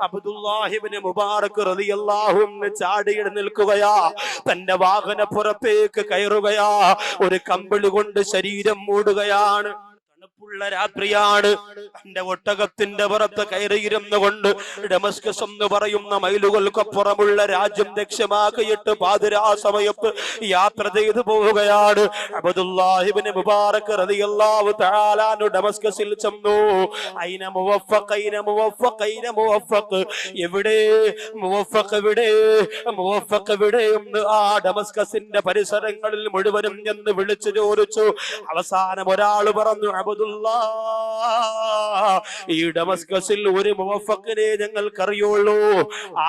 Speaker 1: അബ്ദുല്ലാഹി ഇബ്നു മുബാറക് റളിയല്ലാഹു അൻഹു ചാടി എഴുന്നേൽക്കുകയാ. തന്റെ വാഹനപ്പുറത്തേക്ക് കയറുകയാ. ഒരു കമ്പിളി കൊണ്ട് ശരീരം മൂടുകയാണ്. തണുപ്പുള്ള രാത്രിയാണ്. തന്റെ ഒട്ടകത്തിന്റെ പുറത്ത് കയറിയിരുന്നു കൊണ്ട് ഡമസ്കസ് എന്ന് പറയുന്ന മൈലുകൾക്കപ്പുറമുള്ള രാജ്യം ലക്ഷ്യമാക്കിയിട്ട് പാതിരാ സമയത്ത് യാത്ര ചെയ്തു പോവുകയാണ്. അബ്ദുല്ലാഹി ഇബ്നു മുബാറക് റളിയല്ലാഹു തആല അൻഹു ഡമസ്കസിൽ ചെന്നു. ഐന മുവഫഖ്, ഐന മുവഫഖ്, ഐന മുവഫഖ്, എവിടെ മുവഫഖ്, എവിടെ മുവഫഖ്, എവിടെ എന്ന് ആ ഡമസ്കസിന്റെ പരിസരങ്ങളിൽ മുഴുവനും എന്ന് വിളിച്ചു ചോദിച്ചു. അവസാനം ഒരാൾ പറഞ്ഞു, ഈ ഡമസ്കസിൽ ഒരു മുവഫഖിനെ ഞങ്ങൾക്കറിയുള്ളൂ.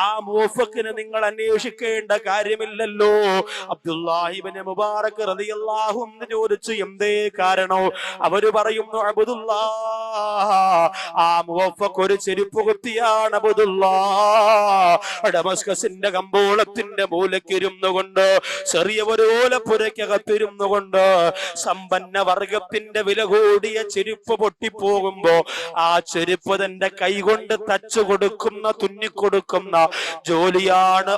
Speaker 1: ആ മുവഫഖിനെ നിങ്ങൾ അന്വേഷിക്കേണ്ട കാര്യമില്ലല്ലോ. അബ്ദുല്ലാഹി ഇബ്നു മുബാറക് റളിയല്ലാഹു അൻഹു ചോദിച്ചു, എന്തേ കാരണം? അവര് പറയുന്നു, അബ്ദുല്ലാഹ്, ആ മുവഫഖ് ഒരു ചെരുപ്പ് കുത്തിയാണ്. അബ്ദുല്ലാഹ് ഡമസ്കസിന്റെ കമ്പോളത്തിന്റെ മൂലക്കിരുന്നു കൊണ്ട്, ചെറിയ ഒരു ഓലപ്പുരയ്ക്കകത്തിരുന്നു കൊണ്ട് സമ്പന്ന വർഗത്തിന്റെ വില കൂടിയ ചെരുപ്പ് പൊട്ടിപ്പോകുമ്പോ ആ ചെരുപ്പ് തന്റെ കൈകൊണ്ട് തച്ചു കൊടുക്കുന്ന, തുന്നിക്കൊടുക്കുന്ന ജോലിയാണ്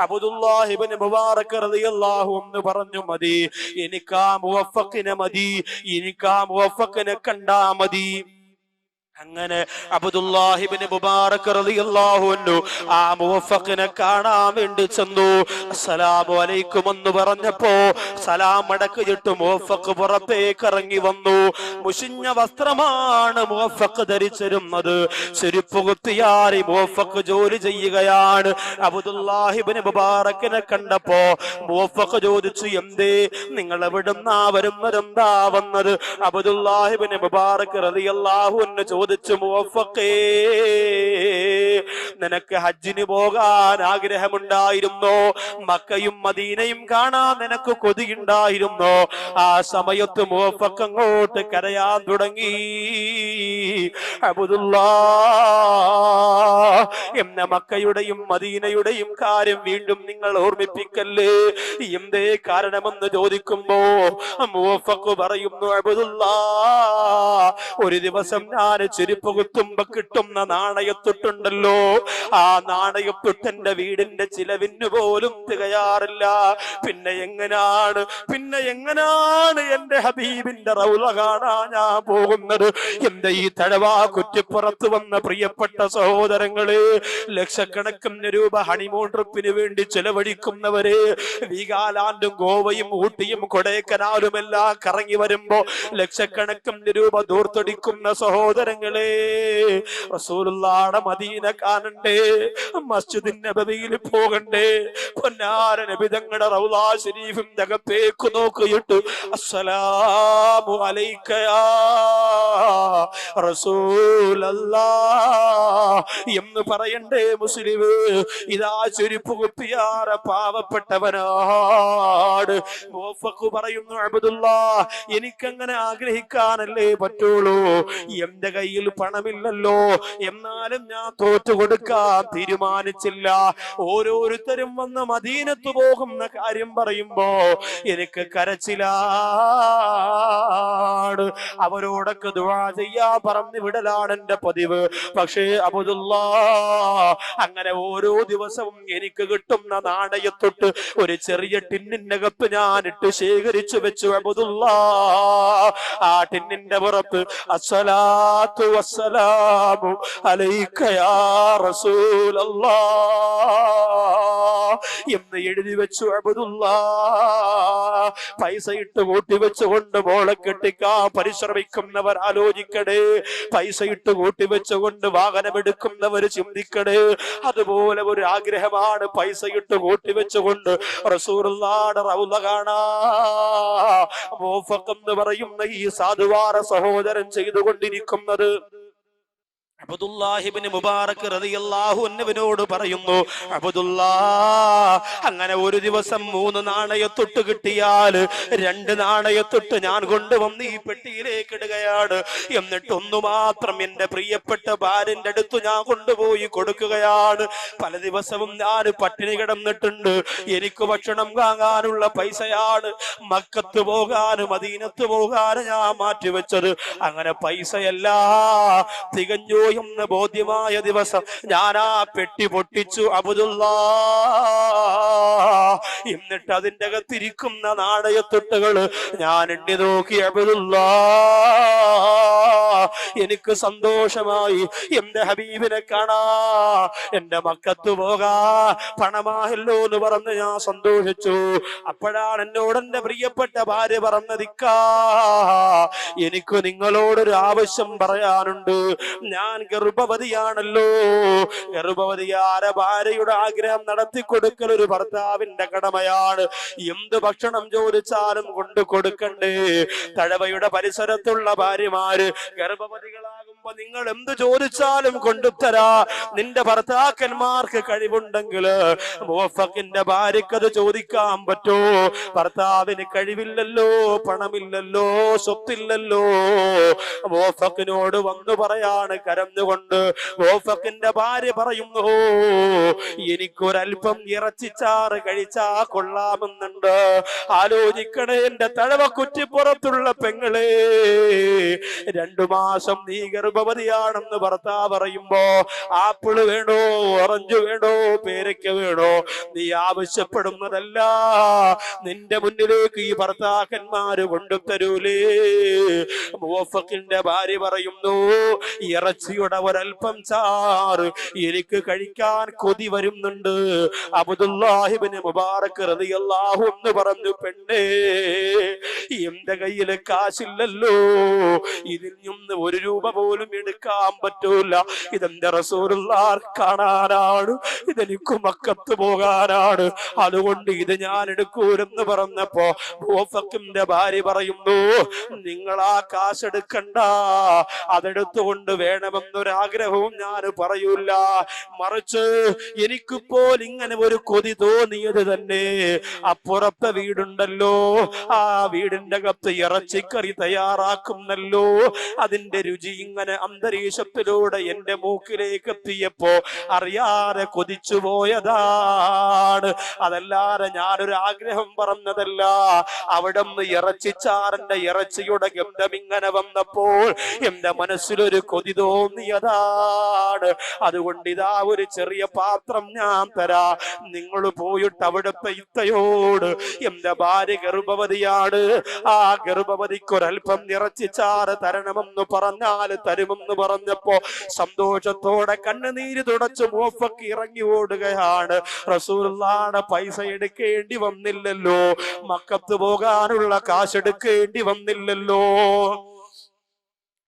Speaker 1: അബ്ദുല്ലാഹി ഇബ്നു മുബാറക് റളിയല്ലാഹു അൻഹു പറഞ്ഞു, മതി, എനിക്കാ മുവഫഖിനെ മതി, എനിക്കാ മുവഫഖിനെ കണ്ടാ മതി. അങ്ങനെ അബ്ദുല്ലാഹി ഇബ്നു മുബാറക് റളിയല്ലാഹു അൻഹു ആ മുവഫഖിനെ കാണാൻ വേണ്ടി ചെന്നു. അസ്സലാമു അലൈക്കും എന്ന് പറഞ്ഞപ്പോ സലാം മടക്കിയിട്ട് മുവഫഖ് പുറത്തേക്ക് ഇറങ്ങി വന്നു. മുഷിഞ്ഞ വസ്ത്രമാണ് മുവഫഖ് ധരിച്ചിരുന്നത്. ചെരുപ്പ് കുത്തിയാരി മുവഫഖ് ജോലി ചെയ്യുകയാണ്. അബ്ദുല്ലാഹി ഇബ്നു മുബാറക്കിനെ കണ്ടപ്പോ മുവഫഖ് ചോദിച്ചു, എന്തേ നിങ്ങൾ എവിടുന്നാ വരുന്നതെന്താ വന്നത്? അബ്ദുല്ലാഹി ഇബ്നു മുബാറക് റളിയല്ലാഹു അൻഹു ചോദിച്ചു, മുവഫഖേ, നിനക്ക് ഹജ്ജിന് പോകാൻ ആഗ്രഹമുണ്ടായിരുന്നോ? മക്കയും മദീനയും കാണാൻ നിനക്ക് കൊതിയുണ്ടായിരുന്നോ? ആ സമയത്ത് മുവഫഖ് അങ്ങോട്ട് കരയാൻ തുടങ്ങി. അബ്ദുല്ലാഹ്, എന്നെ മക്കയുടെയും മദീനയുടെയും കാര്യം വീണ്ടും നിങ്ങൾ ഓർമ്മിപ്പിക്കല്ലേ, എന്തേ കാരണമെന്ന് ചോദിക്കുമ്പോ മുവഫഖ് പറയുന്നു, അബ്ദുല്ലാഹ്, ഒരു ദിവസം ഞാൻ ചെരുപ്പ് കുത്തുമ്പോ കിട്ടുന്ന നാണയത്തൊട്ടുണ്ടല്ലോ, ആ നാണയത്തൊട്ടെന്റെ വീടിന്റെ ചിലവിന് പോലും തികയാറില്ല. പിന്നെ എങ്ങനാണ് എന്റെ ഹബീബിന്റെ റൗള കാണാൻ ഞാൻ പോകുന്നത്? എന്റെ ഈ തഴവാ കുറ്റിപ്പുറത്ത് വന്ന പ്രിയപ്പെട്ട സഹോദരങ്ങളെ, ലക്ഷക്കണക്കിന് രൂപ ഹണിമൂൺ ട്രിപ്പിന് വേണ്ടി ചെലവഴിക്കുന്നവരെ, വീഗാലാൻഡും ഗോവയും ഊട്ടിയും കൊടൈക്കനാലും എല്ലാം കറങ്ങി വരുമ്പോ ലക്ഷക്കണക്കിന് രൂപ ദൂർത്തടിക്കുന്ന സഹോദരങ്ങളെ, റസൂലുള്ളാഹിയുടെ മദീന കാണണ്ടേ, മസ്ജിദുൻ നബവിയിൽ പോകണ്ടേ, പൊന്നാര നബി തങ്ങളുടെ റൗളാ ശരീഫിന്റെ അകത്തേക്ക് നോക്കിയിട്ട് അസ്സലാമു അലൈക യാ റസൂലല്ലാ എന്ന് പറയണ്ടേ മുസ്ലിം? ഇതാ ചെരുപ്പ് കുപ്പിയാറെ പാവപ്പെട്ടവനാട് പറയുന്നു, അബ്ദുല്ലാ എനിക്കങ്ങനെ ആഗ്രഹിക്കാനല്ലേ പറ്റുള്ളൂ, എന്റെ കയ്യിൽ പണമില്ലല്ലോ, എന്നാലും ഞാൻ തോറ്റു കൊടുക്കാൻ തീരുമാനിച്ചില്ല. ഓരോരുത്തരും വന്ന് മദീനത്ത് പോകുന്ന കാര്യം പറയുമ്പോ എനിക്ക് കരച്ചിലാണ്. അവരോടൊക്കെ ദുആ ചെയ്യാൻ പറഞ്ഞു വിടലാണ് എന്റെ പതിവ്. പക്ഷേ അബ്ദുല്ലാ അങ്ങനെ ഓരോ ദിവസവും എനിക്ക് കിട്ടുന്ന നാണയത്തൊട്ട് ഒരു ചെറിയ ടിന്നിനകത്ത് ഞാൻ ഇട്ട് ശേഖരിച്ചു വെച്ചു. അബ്ദുല്ലാ ആ ടിന്നിന്റെ പുറത്ത് അസ്സലാത്തു വസ്സലാമു അലൈക യാ റസൂലല്ലാഹ് എന്ന് എഴുതി വെച്ചു. അബ്ദുല്ലാ പൈസ ഇട്ട് കൂട്ടി വെച്ചുകൊണ്ട് മോളെ കെട്ടിക്കാൻ പരിശ്രമിക്കുന്നവർ ആലോചിക്കണേ, പൈസ ഇട്ട് കൂട്ടി വെച്ചുകൊണ്ട് വാഹനമെടുക്കുന്നവർ ചിന്തിക്കണേ. അതുപോലെ ഒരു ആഗ്രഹമാണ് പൈസ ഇട്ട് കൂട്ടി വെച്ചുകൊണ്ട് റസൂലുള്ളാഹിയുടെ റൗള കാണാ എന്ന് പറയുന്ന ഈ സാധുവാര സഹോദരൻ ചെയ്തുകൊണ്ടിരിക്കുന്നത്. അബ്ദുല്ലാഹ് ഇബ്നു മുബാറക് റളിയല്ലാഹു അൻഹുവിനോട് പറയുന്നു, അബ്ദുല്ലാ അങ്ങനെ ഒരു ദിവസം 3 നാണയത്തൊട്ട് കിട്ടിയാൽ 2 നാണയത്തൊട്ട് ഞാൻ കൊണ്ടുവന്ന് ഈ പെട്ടിയിലേക്ക് ഇടുകയാണ്. എന്നിട്ട് ഒന്ന് മാത്രം എന്റെ പ്രിയപ്പെട്ട ഭാര്യന്റെ അടുത്ത് ഞാൻ കൊണ്ടുപോയി കൊടുക്കുകയാണ്. പല ദിവസവും ഞാൻ പട്ടിണി കിടന്നിട്ടുണ്ട്, എനിക്ക് ഭക്ഷണം വാങ്ങാനുള്ള പൈസയാണ് മക്കത്ത് പോകാനും മദീനത്ത് പോകാനും ഞാൻ മാറ്റിവെച്ചത്. അങ്ങനെ പൈസയല്ല തികഞ്ഞു എന്ന് ബോധ്യമായ ദിവസം ഞാൻ ആ പെട്ടി പൊട്ടിച്ചു. അബ്ദുല്ലാ എന്നിട്ട് അതിന്റെ അകത്തിരിക്കുന്ന നാണയത്തൊട്ടുകൾ ഞാൻ എണ്ണി നോക്കി. അബ്ദുല്ലാ എനിക്ക് സന്തോഷമായി, എന്റെ ഹബീബിനെ കാണാ, എന്റെ മക്കത്ത് പോകാ പണമായല്ലോ എന്ന് പറഞ്ഞ് ഞാൻ സന്തോഷിച്ചു. അപ്പോഴാണ് എന്നോട് എന്റെ പ്രിയപ്പെട്ട ഭാര്യ പറഞ്ഞതിക്കാ, എനിക്ക് നിങ്ങളോടൊരു ആവശ്യം പറയാനുണ്ട്. ഞാൻ ഗർഭവതിയാണല്ലോ, ഗർഭവതിയായ ഭാര്യയുടെ ആഗ്രഹം നടത്തി കൊടുക്കൽ ഒരു ഭർത്താവിന്റെ കടമയാണ്. എന്ത് ഭക്ഷണം ചോദിച്ചാലും കൊണ്ടു കൊടുക്കണ്ടേ? തഴവയുടെ പരിസരത്തുള്ള ഭാര്യമാര് ഗർഭവതികളാകുമ്പോ നിങ്ങൾ എന്ത് ചോദിച്ചാലും കൊണ്ടുതരാ. നിന്റെ ഭർത്താക്കന്മാർക്ക് കഴിവുണ്ടെങ്കിൽ മുവഫക്കിന്റെ ഭാര്യക്ക് അത് ചോദിക്കാൻ പറ്റോ? ഭർത്താവിന് കഴിവില്ലല്ലോ, പണമില്ലല്ലോ, സ്വത്തില്ലല്ലോ. മുവഫക്കിനോട് വന്നു പറയാണ് കരഞ്ഞുകൊണ്ട്. മുവഫക്കിന്റെ ഭാര്യ പറയുന്നു, എനിക്കൊരൽപ്പം ഇറച്ചിച്ചാറ് കഴിച്ചാ കൊള്ളാമെന്നുണ്ട്. ആലോചിക്കണേ എന്റെ തഴവ കുറ്റിപ്പുറത്തുള്ള പെങ്ങളെ, 2 മാസം നീ ഗർഭവതിയാണെന്ന് ഭർത്താവ് പറയുമ്പോ ആപ്പിള് വേണോ, ഓറഞ്ച് വേണോ, പേരയ്ക്ക വേണോ, നീ ആവശ്യപ്പെടുന്നതല്ല നിന്റെ മുന്നിലേക്ക് ഈ ഭർത്താക്കന്മാര് കൊണ്ടുതരൂലേ? മുവഫക്കിന്റെ ഭാര്യ പറയുന്നു, ഇറച്ചിയുടെ ഒരൽപ്പം ചാറ് എനിക്ക് കഴിക്കാൻ കൊതി വരുന്നുണ്ട്. അബ്ദുല്ലാഹ് ഇബ്നു മുബാറക് റളിയല്ലാഹു അൻഹു പറഞ്ഞു, പെണ്ണേ എന്റെ കയ്യില് കാശില്ലല്ലോ, ഇതിൽ നിന്ന് 1 രൂപ പോലും എടുക്കാൻ പറ്റൂല. ഇതെന്റെ റസൂലുള്ളാഹ് കാണാനാണ്, ഇതെനിക്ക് മക്കത്ത് പോകാനാണ്, അതുകൊണ്ട് ഇത് ഞാൻ എടുക്കൂലെന്ന് പറഞ്ഞപ്പോ മുവഫക്കിന്റെ ഭാര്യ പറയുന്നു, നിങ്ങൾ ആ കാശ് എടുക്കണ്ട, അതെടുത്തുകൊണ്ട് വേണമെന്നൊരാഗ്രഹവും ഞാൻ പറയൂല. മറിച്ച് എനിക്കിപ്പോൾ ഇങ്ങനെ ഒരു കൊതി തോന്നിയത് തന്നെ അപ്പുറത്തെ വീടുണ്ടല്ലോ, ആ വീടിന്റെ അകത്ത് ഇറച്ചിക്കറി തയ്യാറാക്കുന്നല്ലോ, അതിന്റെ രുചി ഇങ്ങനെ അന്തരീക്ഷത്തിലൂടെ എന്റെ മൂക്കിലേക്ക് എത്തിയപ്പോ അറിയാതെ കൊതിച്ചു പോയതാണ്. അതല്ലാതെ ഞാനൊരു ആഗ്രഹം പറഞ്ഞതല്ല. അവിടെ നിന്ന് ഇറച്ചിച്ചാറിന്റെ ഇറച്ചിയുടെ ഗന്ധം ഇങ്ങനെ വന്നപ്പോൾ എന്റെ മനസ്സിലൊരു കൊതി തോന്നിയതാണ്. അതുകൊണ്ട് ഇതാ ഒരു ചെറിയ പാത്രം ഞാൻ തരാ, നിങ്ങൾ പോയിട്ട് അവിടുത്തെ ഇത്തയോട് എന്റെ ഭാര്യ ഗർഭവതിയാണ്, ആ ഗർഭവതിക്കൊരൽപ്പം ഇറച്ചിച്ചാറ് തരണമെന്ന് പറഞ്ഞാൽ തരുമെന്ന് പറഞ്ഞപ്പോ സന്തോഷത്തോടെ കണ്ണുനീര് തുടച്ച് മുവഫക്ക് ഇറങ്ങി ഓടുകയാണ്. റസൂലുള്ളാഹിയുടെ പൈസ എടുക്കേണ്ടി വന്നില്ലല്ലോ, മക്കത്ത് പോകാനുള്ള കാശെടുക്കേണ്ടി വന്നില്ലല്ലോ.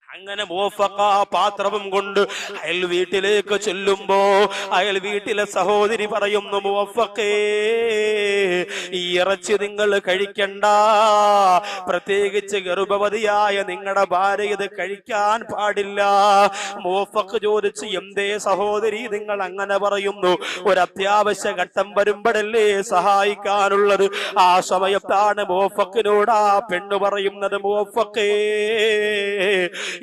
Speaker 1: അങ്ങനെ മുവഫഖ പാത്രവും കൊണ്ട് അയൽ വീട്ടിലേക്ക് ചെല്ലുമ്പോ അയൽ വീട്ടിലെ സഹോദരി പറയുന്നു, മുവഫഖേ ഈ ഇറച്ചി നിങ്ങൾ കഴിക്കണ്ട, പ്രത്യേകിച്ച് ഗർഭവതിയായ നിങ്ങളുടെ ഭാര്യ ഇത് കഴിക്കാൻ പാടില്ല. മൂഫക്ക് ചോദിച്ച്, എന്തേ സഹോദരി നിങ്ങൾ അങ്ങനെ പറയുന്നു? ഒരു അത്യാവശ്യ ഘട്ടം വരുമ്പോഴല്ലേ സഹായിക്കാനുള്ളത്. ആ സമയത്താണ് മൂഫക്കിനോട് ആ പെണ്ണ് പറയുന്നത്, മൂഫക്കേ,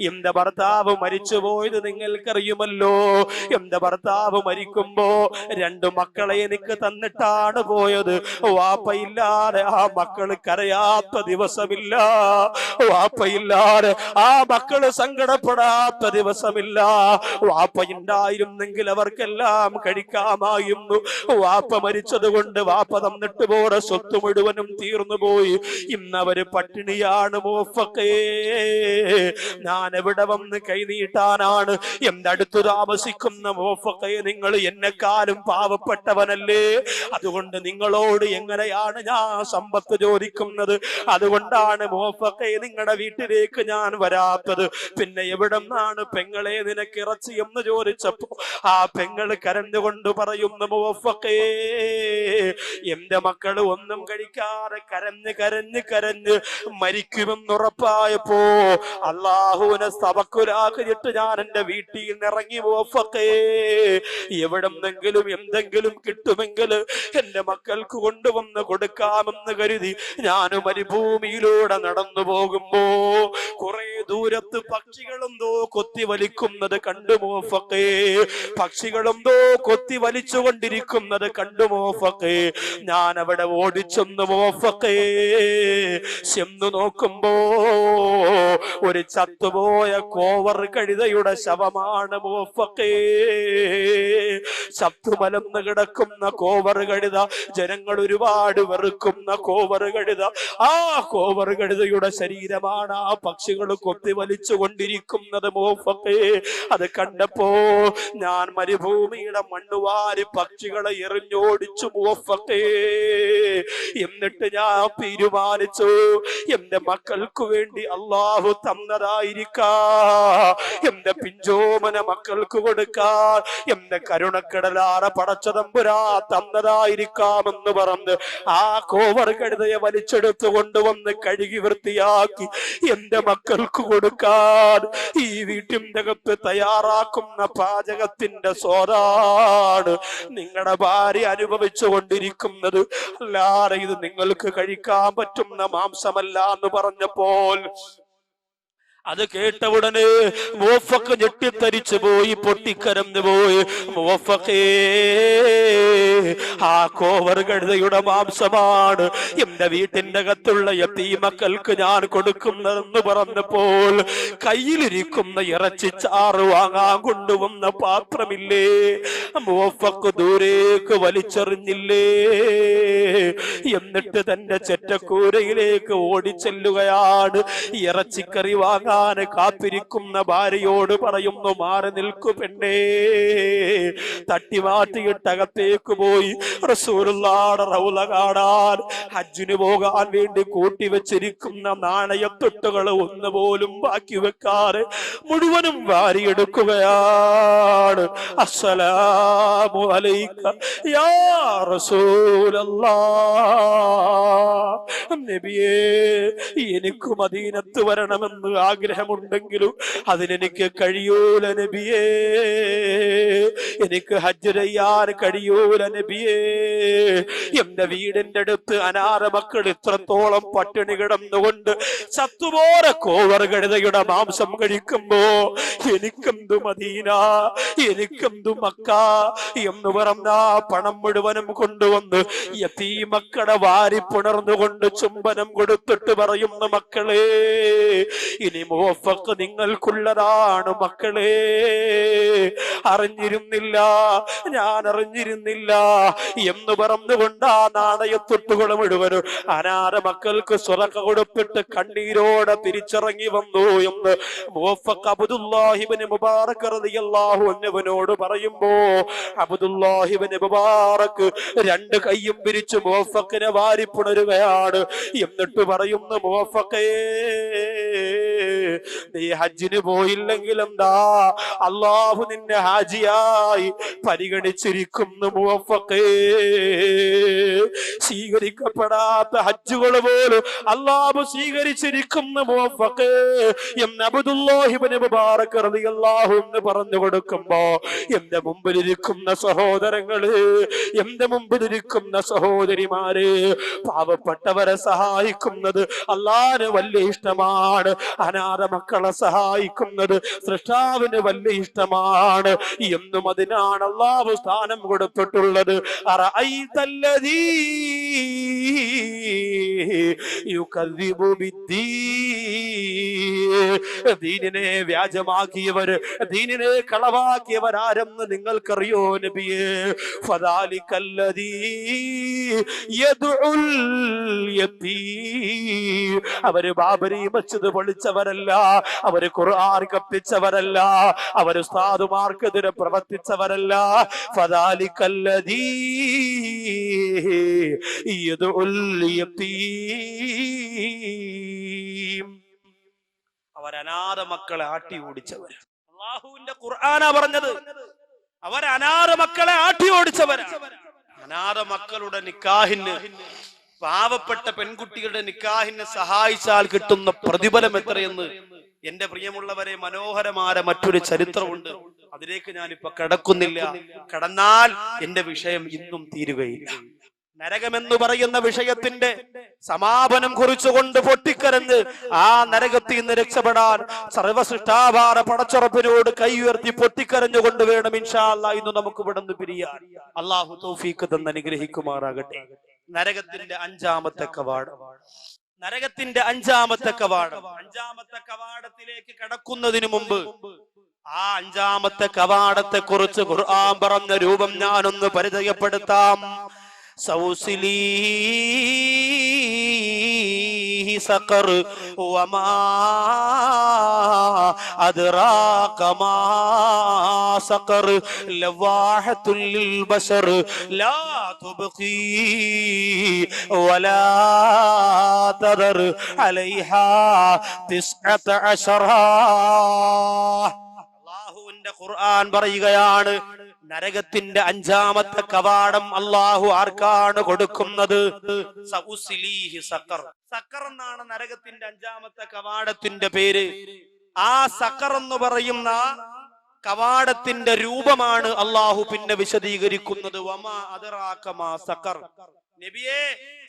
Speaker 1: എന്റെ ഭർത്താവ് മരിച്ചുപോയത് നിങ്ങൾക്കറിയുമല്ലോ. എന്റെ ഭർത്താവ് മരിക്കുമ്പോ 2 മക്കളെ എനിക്ക് തന്നിട്ടാണ് പോയത്. വാപ്പയില്ലാതെ ആ മക്കള് കരയാത്ത ദിവസമില്ല, വാപ്പയില്ലാതെ ആ മക്കള് സങ്കടപ്പെടാത്ത ദിവസമില്ല. വാപ്പയുണ്ടായിരുന്നെങ്കിൽ അവർക്കെല്ലാം കഴിക്കാമായിരുന്നു. വാപ്പ മരിച്ചത് കൊണ്ട് വാപ്പ തന്നിട്ട് പോയ സ്വത്ത് മുഴുവനും തീർന്നു പോയി. ഇന്നവര് പട്ടിണിയാണ്. മൂഫക്കേ, ഞാൻ എവിടെ വന്ന് കൈനീട്ടാനാണ്? എന്റെ അടുത്ത് താമസിക്കുന്ന മൂഫക്കേ, നിങ്ങൾ എന്നെക്കാളും പാവപ്പെട്ടവനല്ലേ? അതുകൊണ്ട് നിങ്ങളോട് എങ്ങനെയാണ് ഞാൻ സമ്പത്ത് ചോദിക്കുന്നത്? അതുകൊണ്ടാണ് മൂഫക്കേ നിങ്ങളുടെ വീട്ടിലേക്ക് ഞാൻ വരാത്തത്. പിന്നെ എവിടെ നിന്നാണ് പെങ്ങളെ നിനക്ക് ഇറച്ചി എന്ന് ചോദിച്ചപ്പോ ആ പെങ്ങള് കരഞ്ഞുകൊണ്ട് പറയുന്നു, മൂഫക്കേ, എന്റെ മക്കള് ഒന്നും കഴിക്കാതെ കരഞ്ഞ് കരഞ്ഞ് കരഞ്ഞ് മരിക്കുമെന്നുറപ്പായപ്പോ അള്ളാഹുവിനെ തവക്കുലാക്കിയിട്ട് ഞാൻ എന്റെ വീട്ടിൽ നിന്ന് ഇറങ്ങി. മൂഫക്കേ, എവിടെന്നെങ്കിലും എന്തെങ്കിലും കിട്ടുമെങ്കിൽ എന്റെ മക്കൾക്ക് കൊണ്ടുവന്ന് കൊടുക്കാമെന്ന് കരുതി ഞാൻ മരുഭൂമിയിലൂടെ നടന്നു പോകുമ്പോ കുറെ ദൂരത്ത് പക്ഷികളെന്തോ കൊത്തി വലിക്കുന്നത് കണ്ടു. മൂഫക്കേ, പക്ഷികളെന്തോ കൊത്തി വലിച്ചുകൊണ്ടിരിക്കുന്നത് കണ്ടു. മൂഫക്കേ, ഞാൻ അവിടെ ഓടിച്ചെന്ന് മൂഫക്കേ ചെന്നു നോക്കുമ്പോ ഒരു ചത്തുപോയ കോവർ കഴുതയുടെ ശവമാണ്. മൂഫക്കേ, ചത്തുമലന്ന് കിടക്കുന്ന കോവർ കഴുത, ജനങ്ങൾ ഒരുപാട് വെറുക്കുന്ന കോവർ കഴുത, ആ കോവർ കഴുതയുടെ ശരീരമാണ് ആ പക്ഷികൾ കൊത്തി വലിച്ചു കൊണ്ടിരിക്കുന്നത്. മൂഫക്കേ, അത് കണ്ടപ്പോ ഞാൻ മരുഭൂമിയുടെ മണ്ണുവാരി പക്ഷികളെ എറിഞ്ഞോടിച്ചു. മൂഫക്കേ, എന്നിട്ട് ഞാൻ തീരുമാനിച്ചു, എന്റെ മക്കൾക്ക് വേണ്ടി അള്ളാഹു തന്നതായിരിക്കാ, എന്റെ പിഞ്ചോമന മക്കൾക്ക് കൊടുക്കാൻ എന്റെ കരുണക്കടലാറ പടച്ചതമ്പുരാ തന്നതായിരിക്കാമെന്ന് പറഞ്ഞ് ആ കോവർ കഴുതയെ വലിച്ചെടുത്തു കൊണ്ടുവന്ന് കഴുകി വൃത്തിയാക്കി എന്റെ മക്കൾക്ക് കൊടുക്കാൻ ഈ വീട്ടിന്റെ അകത്ത് തയ്യാറാക്കുന്ന പാചകത്തിന്റെ സ്വാദാണ് നിങ്ങളുടെ ഭാര്യ അനുഭവിച്ചു കൊണ്ടിരിക്കുന്നത്. അല്ലാതെ ഇത് നിങ്ങൾക്ക് കഴിക്കാൻ പറ്റുന്ന മാംസമല്ല എന്ന് പറഞ്ഞപ്പോൾ അത് കേട്ട ഉടനെ മൂഫക്ക് ഞെട്ടിത്തരിച്ചു പോയി, പൊട്ടിക്കരഞ്ഞു പോയി. മൂഫക്കേ, ആ കോവർ കഴുതയുടെ മാംസമാണ് എന്റെ വീട്ടിന്റെ അകത്തുള്ള യതീമക്കൾക്ക് ഞാൻ കൊടുക്കുന്നതെന്ന് പറഞ്ഞപ്പോൾ കയ്യിലിരിക്കുന്ന ഇറച്ചിച്ചാറ് വാങ്ങാൻ കൊണ്ടുവന്ന പാത്രമില്ലേ, മൂഫക്ക് ദൂരേക്ക് വലിച്ചെറിഞ്ഞില്ലേ? എന്നിട്ട് തന്റെ ചെറ്റക്കൂരയിലേക്ക് ഓടിച്ചെല്ലുകയാണ്. ഇറച്ചിക്കറി വാങ്ങാൻ കാത്തിരിക്കുന്ന ഭാര്യയോട് പറയുന്നു, മാറി നിൽക്കു പെണ്ണേ. തട്ടിമാറ്റിയിട്ട് അകത്തേക്ക് പോയി റസൂലുള്ളാഹിയുടെ റൗള കാണാൻ ഹജ്ജിന് പോകാൻ വേണ്ടി കൂട്ടിവെച്ചിരിക്കുന്ന നാണയത്തൊട്ടുകൾ ഒന്നുപോലും ബാക്കി വെക്കാതെ മുഴുവനും വാരിയെടുക്കുകയാണ്. അസ്സലാമു അലൈക യാ റസൂലല്ലാഹ്, നബിയേ, എനിക്ക് മദീനത്ത് വരണമെന്ന് ആഗ്രഹമുണ്ടെങ്കിലും അതിനെനിക്ക് കഴിയൂല നബിയേ, എനിക്ക് ഹജ്ജ് ചെയ്യാൻ കഴിയൂല നബിയേ. എന്റെ വീടിന്റെ അടുത്ത് അനാഥ മക്കൾ ഇത്രത്തോളം പട്ടിണി കിടന്നുകൊണ്ട് ചത്തുപോരെ കോവർ കഴുതയുടെ മാംസം കഴിക്കുമ്പോ എനിക്കെന്തു മദീന, എനിക്കെന്തു മക്ക എന്ന് പറഞ്ഞ പണം മുഴുവനും കൊണ്ടുവന്ന് യതീമക്കളെ വാരി പുണർന്നുകൊണ്ട് ചുംബനം കൊടുത്തിട്ട് പറയുന്ന, മക്കളെ, ഇനി മൂഫക്ക് നിങ്ങൾക്കുള്ളതാണ് മക്കളെ. അറിഞ്ഞിരുന്നില്ല, ഞാൻ അറിഞ്ഞിരുന്നില്ല എന്ന് പറഞ്ഞുകൊണ്ട് ആ നാണയത്തൊട്ടുകൾ മുഴുവനും അനാഥ മക്കൾക്ക് സ്വതക്ക കൊടുത്തിട്ട് കണ്ണീരോടെ തിരിച്ചിറങ്ങി വന്നു എന്ന് മൂഫക്ക് അബ്ദുല്ലാഹി ഇബ്നു മുബാറക് റളിയല്ലാഹു അൻഹുവിനോട് പറയുമ്പോ അബ്ദുല്ലാഹി ഇബ്നു മുബാറക് 2 കൈയും പിരിച്ച് മൂഫക്കിനെ വാരി പുണരുകയാണ്. എന്നിട്ട് പറയുന്നു, മൂഫക്കേ, നീ ഹജ്ജിന് പോയില്ലെങ്കിൽ എന്താ, അള്ളാഹു നിന്നെ ഹാജിയായി പരിഗണിച്ചിരിക്കുന്നു. മുവഫഖേ, സ്വീകരിക്കപ്പെടാത്ത ഹജ്ജുകൾ പോലും അള്ളാഹു സ്വീകരിച്ചിരിക്കുന്നു. മുവഫഖേ എന്ന് അബ്ദുല്ലാഹി ഇബ്നു മുബാറക് റളിയല്ലാഹു അൻഹു പറഞ്ഞു കൊടുക്കുമ്പോ, എന്റെ മുമ്പിലിരിക്കുന്ന സഹോദരങ്ങള്, എന്റെ മുമ്പിലിരിക്കുന്ന സഹോദരിമാര്, പാവപ്പെട്ടവരെ സഹായിക്കുന്നത് അള്ളാഹുവിന് വലിയ ഇഷ്ടമാണ്. അനാഥ മക്കളെ സഹായിക്കുന്നത് സൃഷ്ടാവിന് വലിയ ഇഷ്ടമാണ്. എന്നും അതിനാണ് അള്ളാഹു സ്ഥാനം കൊടുത്തിട്ടുള്ളത്. അറഅയ്തല്ലദീ യുകദ്ദിബു ബിദ്ദീൻ, ദീനിനെ വ്യാജമാക്കിയവര്, ദീനിനെ കളവാക്കിയവരാരെന്ന് നിങ്ങൾക്കറിയോ നബിയേ? ഫദാലികല്ലദീ യദ്ഉൽ യതീം, അവര് ബാബരി മസ്ജിദ് പൊളിച്ചവരല്ല, അവര് ഖുർആൻ കപ്പിച്ചവരല്ല, അവര് ഉസ്താദുമാർക്കെതിരെ പ്രവർത്തിച്ചവരല്ല. ഫദാലികല്ലദീ യദ്ഉൽ യതീം, അവർ അനാഥ മക്കളെ ആട്ടി ഓടിച്ചവർ. അല്ലാഹുവിന്റെ ഖുർആനാ പറഞ്ഞത്, അവർ അനാഥ മക്കളെ ആട്ടി ഓടിച്ചവരാണ്. അനാഥ മക്കളുടെ നിക്കാഹിന്, പാവപ്പെട്ട പെൺകുട്ടികളുടെ നിക്കാഹിനെ സഹായിച്ചാൽ കിട്ടുന്ന പ്രതിഫലം എത്രയെന്ന് എന്റെ പ്രിയമുള്ളവരെ, മനോഹരമായ മറ്റൊരു ചരിത്രമുണ്ട്. അതിലേക്ക് ഞാനിപ്പോ കടക്കുന്നില്ല. കടന്നാൽ എന്റെ വിഷയം ഇന്നും തീരുകയില്ല. നരകമെന്ന് പറയുന്ന വിഷയത്തിന്റെ സമാപനം കുറിച്ചുകൊണ്ട് പൊട്ടിക്കരഞ്ഞ് ആ നരകത്തിൽ നിന്ന് രക്ഷപ്പെടാൻ സർവസൃഷ്ടാവാര പടച്ചുറപ്പിനോട് കൈ ഉയർത്തി പൊട്ടിക്കരഞ്ഞുകൊണ്ട് വേണം ഇൻഷാ അല്ലാഹ് ഇന്ന് നമുക്ക് ഇവിടെ നിന്ന് പിരിയാൻ. അള്ളാഹു തൗഫീഖ് തന്ന് അനുഗ്രഹിക്കുമാറാകട്ടെ. നരകത്തിന്റെ അഞ്ചാമത്തെ കവാടം, നരകത്തിന്റെ അഞ്ചാമത്തെ കവാടം. അഞ്ചാമത്തെ കവാടത്തിലേക്ക് കടക്കുന്നതിന് മുമ്പ് ആ അഞ്ചാമത്തെ കവാടത്തെ കുറിച്ച് ഖുർആൻ പറഞ്ഞ രൂപം ഞാനൊന്ന് പരിചയപ്പെടുത്താം. സൗസിലീഹി സഖർ വമാ അദ്റാക മാ സഖർ ലവാഹത്തുൽ ലിൽ ബശർ ലാ തുബ്ഖി വലാ തദർ അലൈഹാ 19. അല്ലാഹുവിന്റെ ഖുർആൻ പറയുകയാണ്, നരകത്തിന്റെ അഞ്ചാമത്തെ കവാടം അള്ളാഹു ആർക്കാണ് കൊടുക്കുന്നത്? സൗസിലീഹി സഖർ. സഖർ എന്നാണ് നരകത്തിന്റെ അഞ്ചാമത്തെ കവാടത്തിന്റെ പേര്. ആ സഖർ എന്ന് പറയുന്ന കവാടത്തിന്റെ രൂപമാണ് അള്ളാഹു പിന്നെ വിശദീകരിക്കുന്നത്. വമാ അദ്റാക മാ സഖർ. നബിയേ,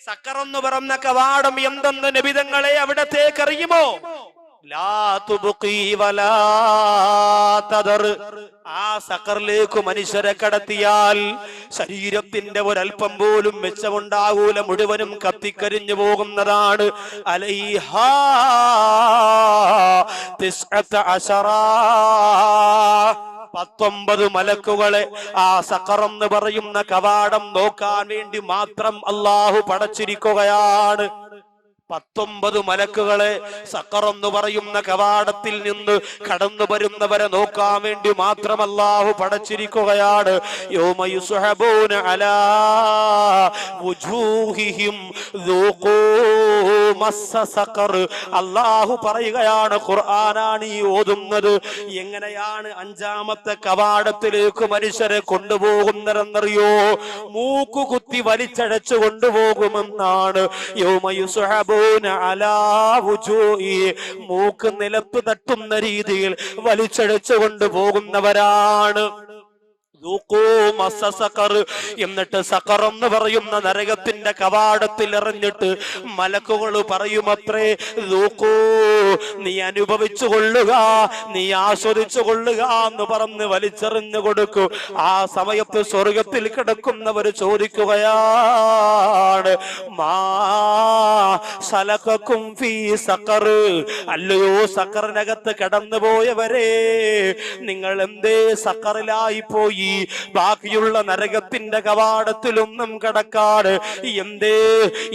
Speaker 1: സഖർ എന്ന് പറയുന്ന കവാടം എന്തെന്ന് നബി തങ്ങളെ അവിടത്തേക്ക് അറിയുമോ? ലാ തുബ്ഖി വലാ തദർ. ആ സഖറിലേക്ക് മനുഷ്യരെ കടത്തിയാൽ ശരീരത്തിന്റെ ഒരൽപ്പം പോലും മെച്ചമുണ്ടാകൂല, മുഴുവനും കത്തിക്കരിഞ്ഞു പോകുന്നതാണ്. അലൈഹാ 19 മലക്കുകളെ ആ സഖർ എന്ന് പറയുന്ന കവാടം നോക്കാൻ വേണ്ടി മാത്രം അള്ളാഹു പടച്ചിരിക്കുകയാണ്. 19 മലക്കുകളെ സഖർ എന്ന് പറയുന്ന കവാടത്തിൽ നിന്ന് കടന്നു വരുന്നവരെ നോക്കാൻ വേണ്ടി മാത്രം അല്ലാഹു പടച്ചിരിക്കുകയാണ്. യൗമ യുസ്ഹബൂന അലാ വുജൂഹിഹിം ദൂഖൂ മസ്സ സഖർ. അല്ലാഹു പറയുകയാണ്, ഖുർആനാണ് ഈ ഓതുന്നത്. എങ്ങനെയാണ് അഞ്ചാമത്തെ കവാടത്തിലേക്ക് മനുഷ്യരെ കൊണ്ടുപോകുന്നതെന്നറിയോ? മൂക്കുകുത്തി വലിച്ചടച്ചു കൊണ്ടുപോകുമെന്നാണ്. യൗമ യുസ്ഹബൂ മൂക്ക് നിലത്ത് തട്ടുന്ന രീതിയിൽ വലിച്ചഴച്ചു കൊണ്ടുപോകുന്നവരാണ്. എന്നിട്ട് സഖർ എന്ന് പറയുന്ന നരകത്തിന്റെ കവാടത്തിൽ എറിഞ്ഞിട്ട് മലക്കുകൾ പറയുമത്രേ, നീ അനുഭവിച്ചു കൊള്ളുക, നീ ആസ്വദിച്ചു കൊള്ളുക എന്ന് പറഞ്ഞ് വലിച്ചെറിഞ്ഞു കൊടുക്കൂ. ആ സമയത്ത് സ്വർഗത്തിൽ കിടക്കുന്നവർ ചോദിക്കുകയാണ്, മാ സലകക്കും ഫീ സഖർ. അല്ലയോ സഖറിനകത്ത് കടന്നുപോയവരെ, നിങ്ങൾ എന്തേ സഖറിലായി പോയി? ബാക്കിയുള്ള നരകത്തിന്റെ കവാടത്തിലൊന്നും കടക്കാറ് എന്തേ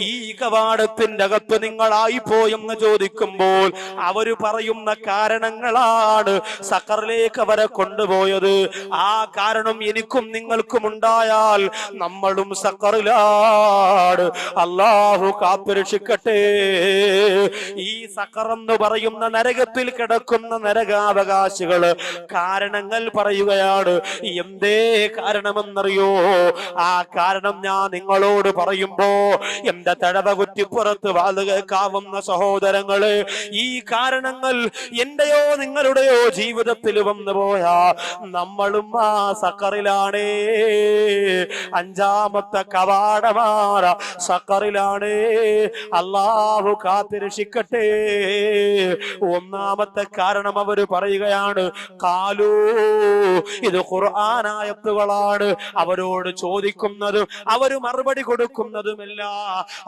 Speaker 1: ഈ കവാടത്തിന്റെ അകത്ത് നിങ്ങളായി പോയെന്ന് ചോദിക്കുമ്പോൾ അവര് പറയുന്ന കാരണങ്ങളാണ് സഖറിലേക്ക് അവരെ കൊണ്ടുപോയത്. ആ കാരണം എനിക്കും നിങ്ങൾക്കും ഉണ്ടായാൽ നമ്മളും സഖറിലാണ്. അല്ലാഹു കാത്തുരക്ഷിക്കട്ടെ. ഈ സഖർ എന്ന് പറയുന്ന നരകത്തിൽ കിടക്കുന്ന നരകാവകാശികള് കാരണങ്ങൾ പറയുകയാണ്. എന്തേ കാരണമെന്നറിയോ? ആ കാരണം ഞാൻ നിങ്ങളോട് പറയുമ്പോ എന്റെ തഴവ കുറ്റിപ്പുറത്ത് വാത് കേൾക്കാവുന്ന സഹോദരങ്ങള്, ഈ കാരണങ്ങൾ എന്റെയോ നിങ്ങളുടെയോ ജീവിതത്തിൽ വന്നു പോയാ നമ്മളും ആ സഖറിലാണേ. അഞ്ചാമത്തെ കവാടമാറ സഖറിലാണ്. അല്ലാഹു കാത്തിരക്ഷിക്കട്ടെ. ഒന്നാമത്തെ കാരണം അവര് പറയുകയാണ്, കാലൂ, ഇത് ഖുർആനായത്തുകളാണ്. അവരോട് ചോദിക്കുന്നതും അവര് മറുപടി കൊടുക്കുന്നതുമല്ല,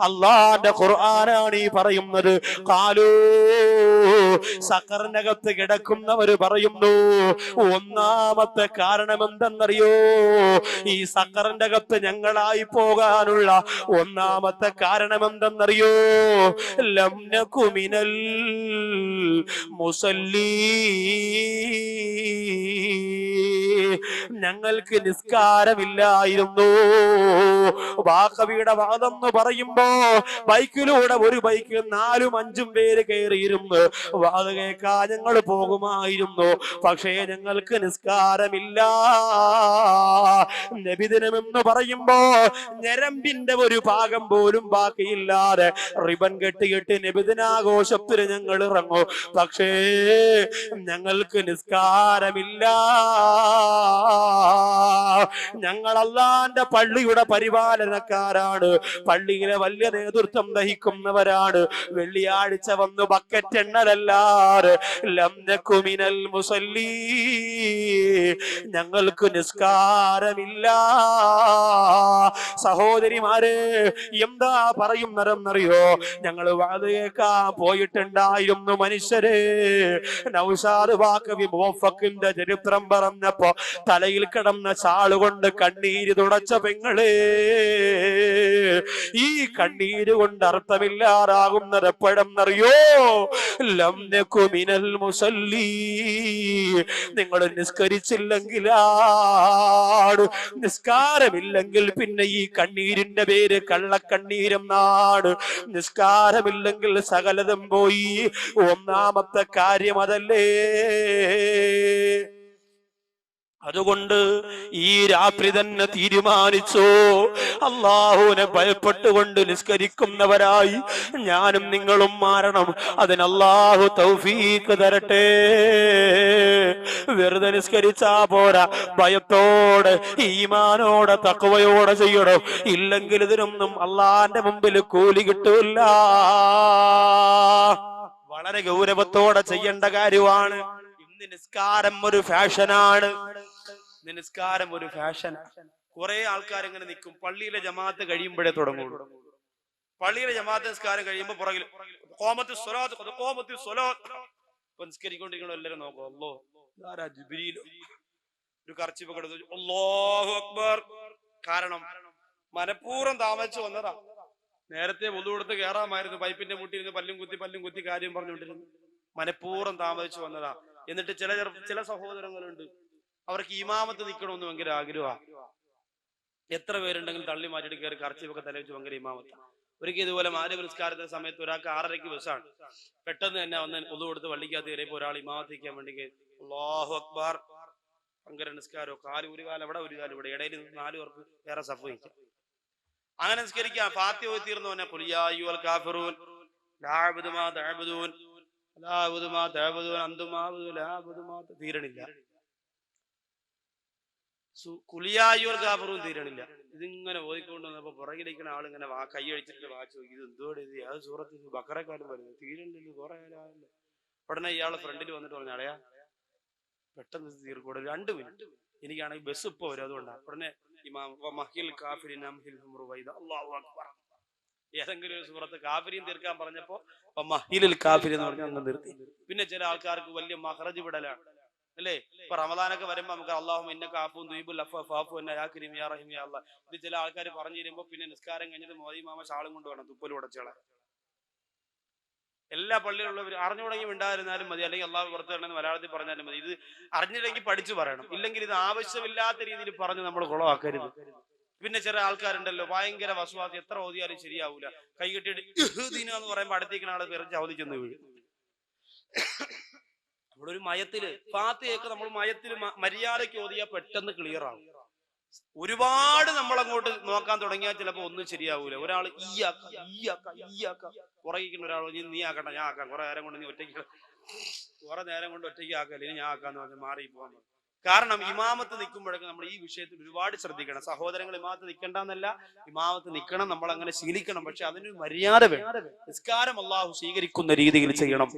Speaker 1: അല്ലാഹുവിന്റെ ഖുർആനാണ് ഈ പറയുന്നത്. കാലൂ, സഖറിനകത്ത് കിടക്കുന്നവര് പറയുന്നു, ഒന്നാമത്തെ കാരണം എന്തെന്നറിയോ? ഈ സഖറിന്റെ അകത്ത് ഞങ്ങളായി പോകാനുള്ള ഒന്നാമത്തെ കാരണം എന്തെന്നറിയോ? ലം നകു മിനൽ മുസല്ലീ, ഞങ്ങൾക്ക് നിസ്കാരമില്ലായിരുന്നു. വാക്കവിയുടെ വാദം എന്ന് പറയുമ്പോ ബൈക്കിലൂടെ ഒരു ബൈക്ക് 4-5 പേര് കയറിയിരുന്നു വാത് കേൾക്കാൻ ഞങ്ങൾ പോകുമായിരുന്നു. പക്ഷേ ഞങ്ങൾക്ക് നിസ്കാരമില്ല. നബിദിനമെന്ന് പറയുമ്പോ ഞരമ്പിന്റെ ഒരു ഭാഗം പോലും ബാക്കിയില്ലാതെ റിബൺ കെട്ടിയിട്ട് നബിദിനാഘോഷത്തിന് ഞങ്ങൾ ഇറങ്ങും. പക്ഷേ ഞങ്ങൾക്ക് നിസ്കാരമില്ല. ഞങ്ങൾ അല്ലാഹുവിന്റെ പള്ളിയുടെ പരിപാലനക്കാരാണ്. പള്ളിയിലെ വലിയ നേതൃത്വം വഹിക്കുന്നവരാണ്. വെള്ളിയാഴ്ച വന്ന് ബക്കറ്റ് എണ്ണലല്ലാതെ ലം നകു മിനൽ മുസല്ലീ, ഞങ്ങൾക്ക് നിസ്കാരമില്ല. സഹോദരിമാരെ, എന്താ പറയുന്നതെന്നറിയോ? ഞങ്ങൾ വാത് കേൾക്കാൻ പോയിട്ടുണ്ടായിരുന്നു മനുഷ്യരെ. നൗഷാദ് വാക്കവി മുവഫക്കിന്റെ ചരിത്രം പറഞ്ഞപ്പോ തലയിൽ കിടന്ന ചാളുകൊണ്ട് കണ്ണീര് തുടച്ച പെങ്ങളെ, ഈ കണ്ണീര് കൊണ്ട് അർത്ഥമില്ലാതാകുന്നത് എപ്പോഴെന്നറിയോ? ലം നകു മിനൽ മുസല്ലീ, നിങ്ങൾ നിസ്കരിച്ചില്ലെങ്കിലാണ്. നിസ്കാരമില്ലെങ്കിൽ പിന്നെ ഈ കണ്ണീരിന്റെ പേര് കള്ളക്കണ്ണീരെന്നാണ്. നിസ്കാരമില്ലെങ്കിൽ സകലതും പോയി. ഒന്നാമത്തെ കാര്യം അതല്ലേ. അതുകൊണ്ട് ഈ രാത്രി തന്നെ തീരുമാനിച്ചോ, അല്ലാഹുവിനെ ഭയപ്പെട്ടുകൊണ്ട് നിസ്കരിക്കുന്നവരായി ഞാനും നിങ്ങളും മാറണം. അതിന് അല്ലാഹു തൗഫീഖ് തരട്ടെ. വെറുതെ നിസ്കരിച്ചാ പോരാ, ഭയത്തോടെ ഈമാനോടെ തഖ്വയോടെ ചെയ്യണം. ഇല്ലെങ്കിൽ ഇതിനൊന്നും അല്ലാഹുവിന്റെ മുമ്പിൽ കൂലി കിട്ടൂല. വളരെ ഗൗരവത്തോടെ ചെയ്യേണ്ട കാര്യമാണ്. നിസ്കാരം ഒരു ഫാഷനാണ്. നിസ്കാരം ഒരു ഫാഷൻ. കുറെ ആൾക്കാർ ഇങ്ങനെ നിൽക്കും. പള്ളിയിലെ ജമാഅത്ത് കഴിയുമ്പോഴേ തുടങ്ങുള്ളൂ. പള്ളിയിലെ ജമാഅത്ത് നിസ്കാരം കഴിയുമ്പോൾ പുറകിൽ നിസ്കരിക്കൊണ്ടിരിക്കണോ എല്ലാവരും നോക്കോ, അല്ലോ ജിബ്രീലോ ഒരു കർച്ചിപ്പ് കൊടുത്തു, അല്ലാഹു അക്ബർ. കാരണം മനഃപൂർവ്വം താമസിച്ചു വന്നതാ. നേരത്തെ വുളു കൊടുത്ത് കയറാമായിരുന്നു. പൈപ്പിന്റെ മുട്ടിയിരുന്ന് പല്ലും കുത്തി കാര്യം പറഞ്ഞുകൊണ്ടിരുന്നു. മനഃപൂർവ്വം താമസിച്ചു വന്നതാ. എന്നിട്ട് ചില സഹോദരങ്ങളുണ്ട്, അവർക്ക് ഇമാമത്ത് നിൽക്കണമെന്ന് ഭയങ്കര ആഗ്രഹമാണ്. എത്ര പേരുണ്ടെങ്കിലും തള്ളി മാറ്റിയിട്ട് കയറി കർച്ചിപ്പൊക്കെ തലവെച്ച് ഭയങ്കര ഇമാമത്ത്. ഒരിക്കൽ ഇതുപോലെ മാലിക നിസ്കാരത്തിന്റെ സമയത്ത് ഒരാൾക്ക് 6:30 ബസ്സാണ്. പെട്ടെന്ന് തന്നെ വന്ന് ഒതു കൊടുത്ത് വള്ളിക്കകത്ത് കയറിയപ്പോൾ ഒരാൾ ഇമാമത്തിക്കാൻ വേണ്ടി അല്ലാഹു അക്ബർ. ഭയങ്കര നിസ്കാരോ, കാല് ഒരു കാലം അവിടെ ഒരു കാലം ഇവിടെ, ഇടയിൽ 4 പേർക്ക് വേറെ സഫ് വഹിക്കാം. അങ്ങനെ നിസ്കരിക്കാം. ഫാത്തിഹ ഓതി തീർന്നു തന്നെ ഖുൽ യാ അയ്യുഹൽ കാഫിറൂൻ ലാ അഅ്ബുദു മാ തഅ്ബുദൂൻ ലാ അഅ്ബുദു മാ തഅ്ബുദൂൻ അൻതും അഅ്ബുദു ലാ അഅ്ബുദു മാ തീരണില്ല. ഖുൽ യാ അയ്യുഹൽ കാഫിറൂൻ തീരണില്ല. ഇതിങ്ങനെ ഓതിക്കൊണ്ട് വന്നപ്പോ പുറകിലിരിക്കുന്ന ആളിങ്ങനെ കൈ അടിച്ചിട്ട് വാച്ച് നോക്കി, ഇത് എന്തോടെ ഇത് അത് സൂറത്ത് ബഖറക്കാരും വരുന്നത് തീരണില്ല, കുറെ ആളല്ലേ. ഉടനെ ഇയാള് ഫ്രണ്ടിൽ വന്നിട്ട് പറഞ്ഞു, അടയാ പെട്ടെന്ന് തീർക്കൂടെ, 2 മിനിറ്റ്, എനിക്കാണെങ്കിൽ ബസ് ഇപ്പൊ വരും, അതുകൊണ്ടാണ്. ഉടനെ ഏതെങ്കിലും ഒരു സൂറത്ത് കാഫിരീൻ തീർക്കാൻ പറഞ്ഞപ്പോ മഹീലിൽ കാഫിരി എന്ന് പറഞ്ഞ് അന്ന് നിർത്തി. പിന്നെ ചില ആൾക്കാർക്ക് വലിയ മഖറജ് വിടലാണ്. അല്ലേ? ഇപ്പൊ റമദാനൊക്കെ വരുമ്പോ നമുക്ക് അല്ലാഹുമ്മ ഇന്നക അഫൂൻ തുഹിബ്ബുൽ അഫ്വ ഫഅഫു അന്നാ യാ കരീം യാ റഹീം യാ അല്ലാഹ്. ഇത് ചില ആൾക്കാർ പറഞ്ഞു തരുമ്പോ പിന്നെ നിസ്കാരം കഴിഞ്ഞിട്ട് മോദി മാമ ഷാളും കൊണ്ട് വേണം തുപ്പൽ ഉടച്ചോളാം. എല്ലാ പള്ളിയിലുള്ളവർ അറിഞ്ഞുടങ്ങി ഉണ്ടായിരുന്നാലും മതി, അല്ലെങ്കിൽ അള്ളാഹു പുറത്തു വരണമെന്ന് മലയാളത്തിൽ പറഞ്ഞാലും മതി. ഇത് അറിഞ്ഞില്ലെങ്കിൽ പഠിച്ചു പറയണം, ഇല്ലെങ്കിൽ ഇത് ആവശ്യമില്ലാത്ത രീതിയിൽ പറഞ്ഞ് നമ്മൾ കുളമാക്കരുത്. പിന്നെ ചില ആൾക്കാരുണ്ടല്ലോ ഭയങ്കര വസ്വാസി, എത്ര ഓതിയാലും ശരിയാവൂല, കൈ കെട്ടിയിട്ട് എന്ന് പറയുമ്പോൾ അടുത്തേക്കുന്ന ആളെ വിറച്ച് അവധിച്ചെന്ന് വീഴും. നമ്മുടെ ഒരു മയത്തില് ഫാത്തിഹയൊക്കെ നമ്മൾ മയത്തില് മര്യാദയ്ക്ക് ഓതിയാൽ പെട്ടെന്ന് ക്ലിയർ ആവും. ഒരുപാട് നമ്മൾ അങ്ങോട്ട് നോക്കാൻ തുടങ്ങിയാൽ ചിലപ്പോ ഒന്നും ശരിയാവൂല. ഒരാൾ പുറകിക്കുന്ന ഒരാൾ നീ ആക്കട്ടെ ഞാൻ ആക്കാം, കുറെ നേരം കൊണ്ട് നീ ഒറ്റയ്ക്ക് ആക്കല്ലേ, ഞാൻ ആക്കാന്ന് പറഞ്ഞ് മാറി പോകാൻ. കാരണം ഇമാമത്ത് നിൽക്കുമ്പോഴൊക്കെ നമ്മൾ ഈ വിഷയത്തിൽ ഒരുപാട് ശ്രദ്ധിക്കണം. സഹോദരങ്ങൾ ഇമാമത്ത് നിൽക്കണ്ടെന്നല്ല, ഇമാമത്ത് നിൽക്കണം, നമ്മൾ അങ്ങനെ ശീലിക്കണം. പക്ഷെ അതിനൊരു മര്യാദ വേണം. നിസ്കാരം അല്ലാഹു സ്വീകരിക്കുന്ന രീതിയിൽ ചെയ്യണം.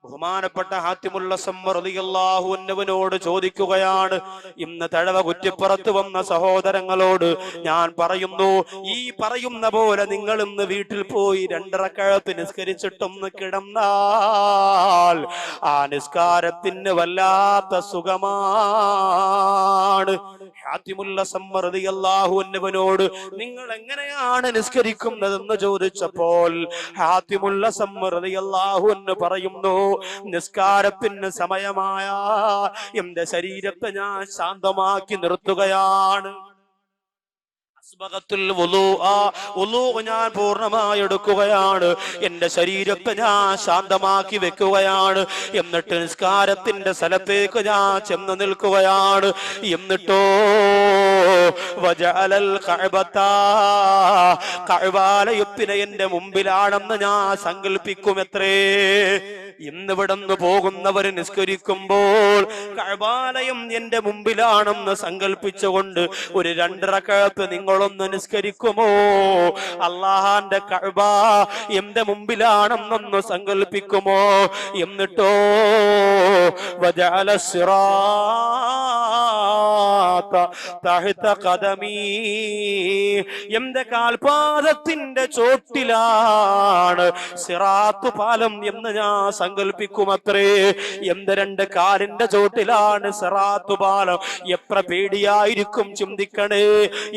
Speaker 1: ബഹുമാനപ്പെട്ട ഹാത്തിമുൽ അസ്സം റളിയല്ലാഹു അൻഹുവിനോട് ചോദിക്കുകയാണ്, ഇന്ന് തഴവ കുറ്റിപ്പുറത്ത് വന്ന സഹോദരങ്ങളോട് ഞാൻ പറയുന്നു, ഈ പറയുന്ന പോലെ നിങ്ങൾ ഇന്ന് വീട്ടിൽ പോയി 2 റക്അത്ത് നിസ്കരിച്ചിട്ടൊന്ന് കിടന്നാൽ ആ നിസ്കാരത്തിന് വല്ലാത്ത സുഖമാണ്. ഹാത്തിമുൽ അസ്സം റളിയല്ലാഹു അൻഹുവിനോട് നിങ്ങൾ എങ്ങനെയാണ് നിസ്കരിക്കുന്നതെന്ന് ചോദിച്ചപ്പോൾ ഹാത്തിമുൽ അസ്സം റളിയല്ലാഹു അൻഹു പറയുന്നു, നിസ്കാരത്തിന് സമയമായ എന്റെ ശരീരത്തെ ഞാൻ ശാന്തമാക്കി നിർത്തുകയാണ്. ഞാൻ പൂർണ്ണമായി എടുക്കുകയാണ്, എന്റെ ശരീരത്തെ ഞാൻ ശാന്തമാക്കി വെക്കുകയാണ്. എന്നിട്ട് നിസ്കാരത്തിന്റെ സ്ഥലത്തേക്ക് ഞാൻ ചെന്ന് നിൽക്കുകയാണ്. എന്നിട്ടോ കഅബാലയത്തിനെ എന്റെ മുമ്പിലാണെന്ന് ഞാൻ സങ്കല്പിക്കുമത്രേ. ഇന്നിവിടുന്ന് പോകുന്നവർ നിസ്കരിക്കുമ്പോൾ കഅബാലയം എന്റെ മുമ്പിലാണെന്ന് സങ്കല്പിച്ചുകൊണ്ട് ഒരു 2 റക്അത്ത് നിങ്ങളൊന്ന് നിസ്കരിക്കുമോ? അല്ലാഹുവിന്റെ കഅബ എന്റെ മുമ്പിലാണെന്നൊന്ന് സങ്കല്പിക്കുമോ? എന്നിട്ടോ വജഅല സിറാത തഹത ഖദമി, എന്റെ കാൽപാദത്തിന്റെ ചോട്ടിലാണ് സിറാത്ത് പാലം എന്ന് ഞാൻ സങ്കല്പിക്കുമത്രേ. എന്റെ 2 കാലിന്റെ ചോട്ടിലാണ് സിറാത്ത് പാലം. എത്ര പേടിയായിരിക്കും ചിന്തിക്കണേ,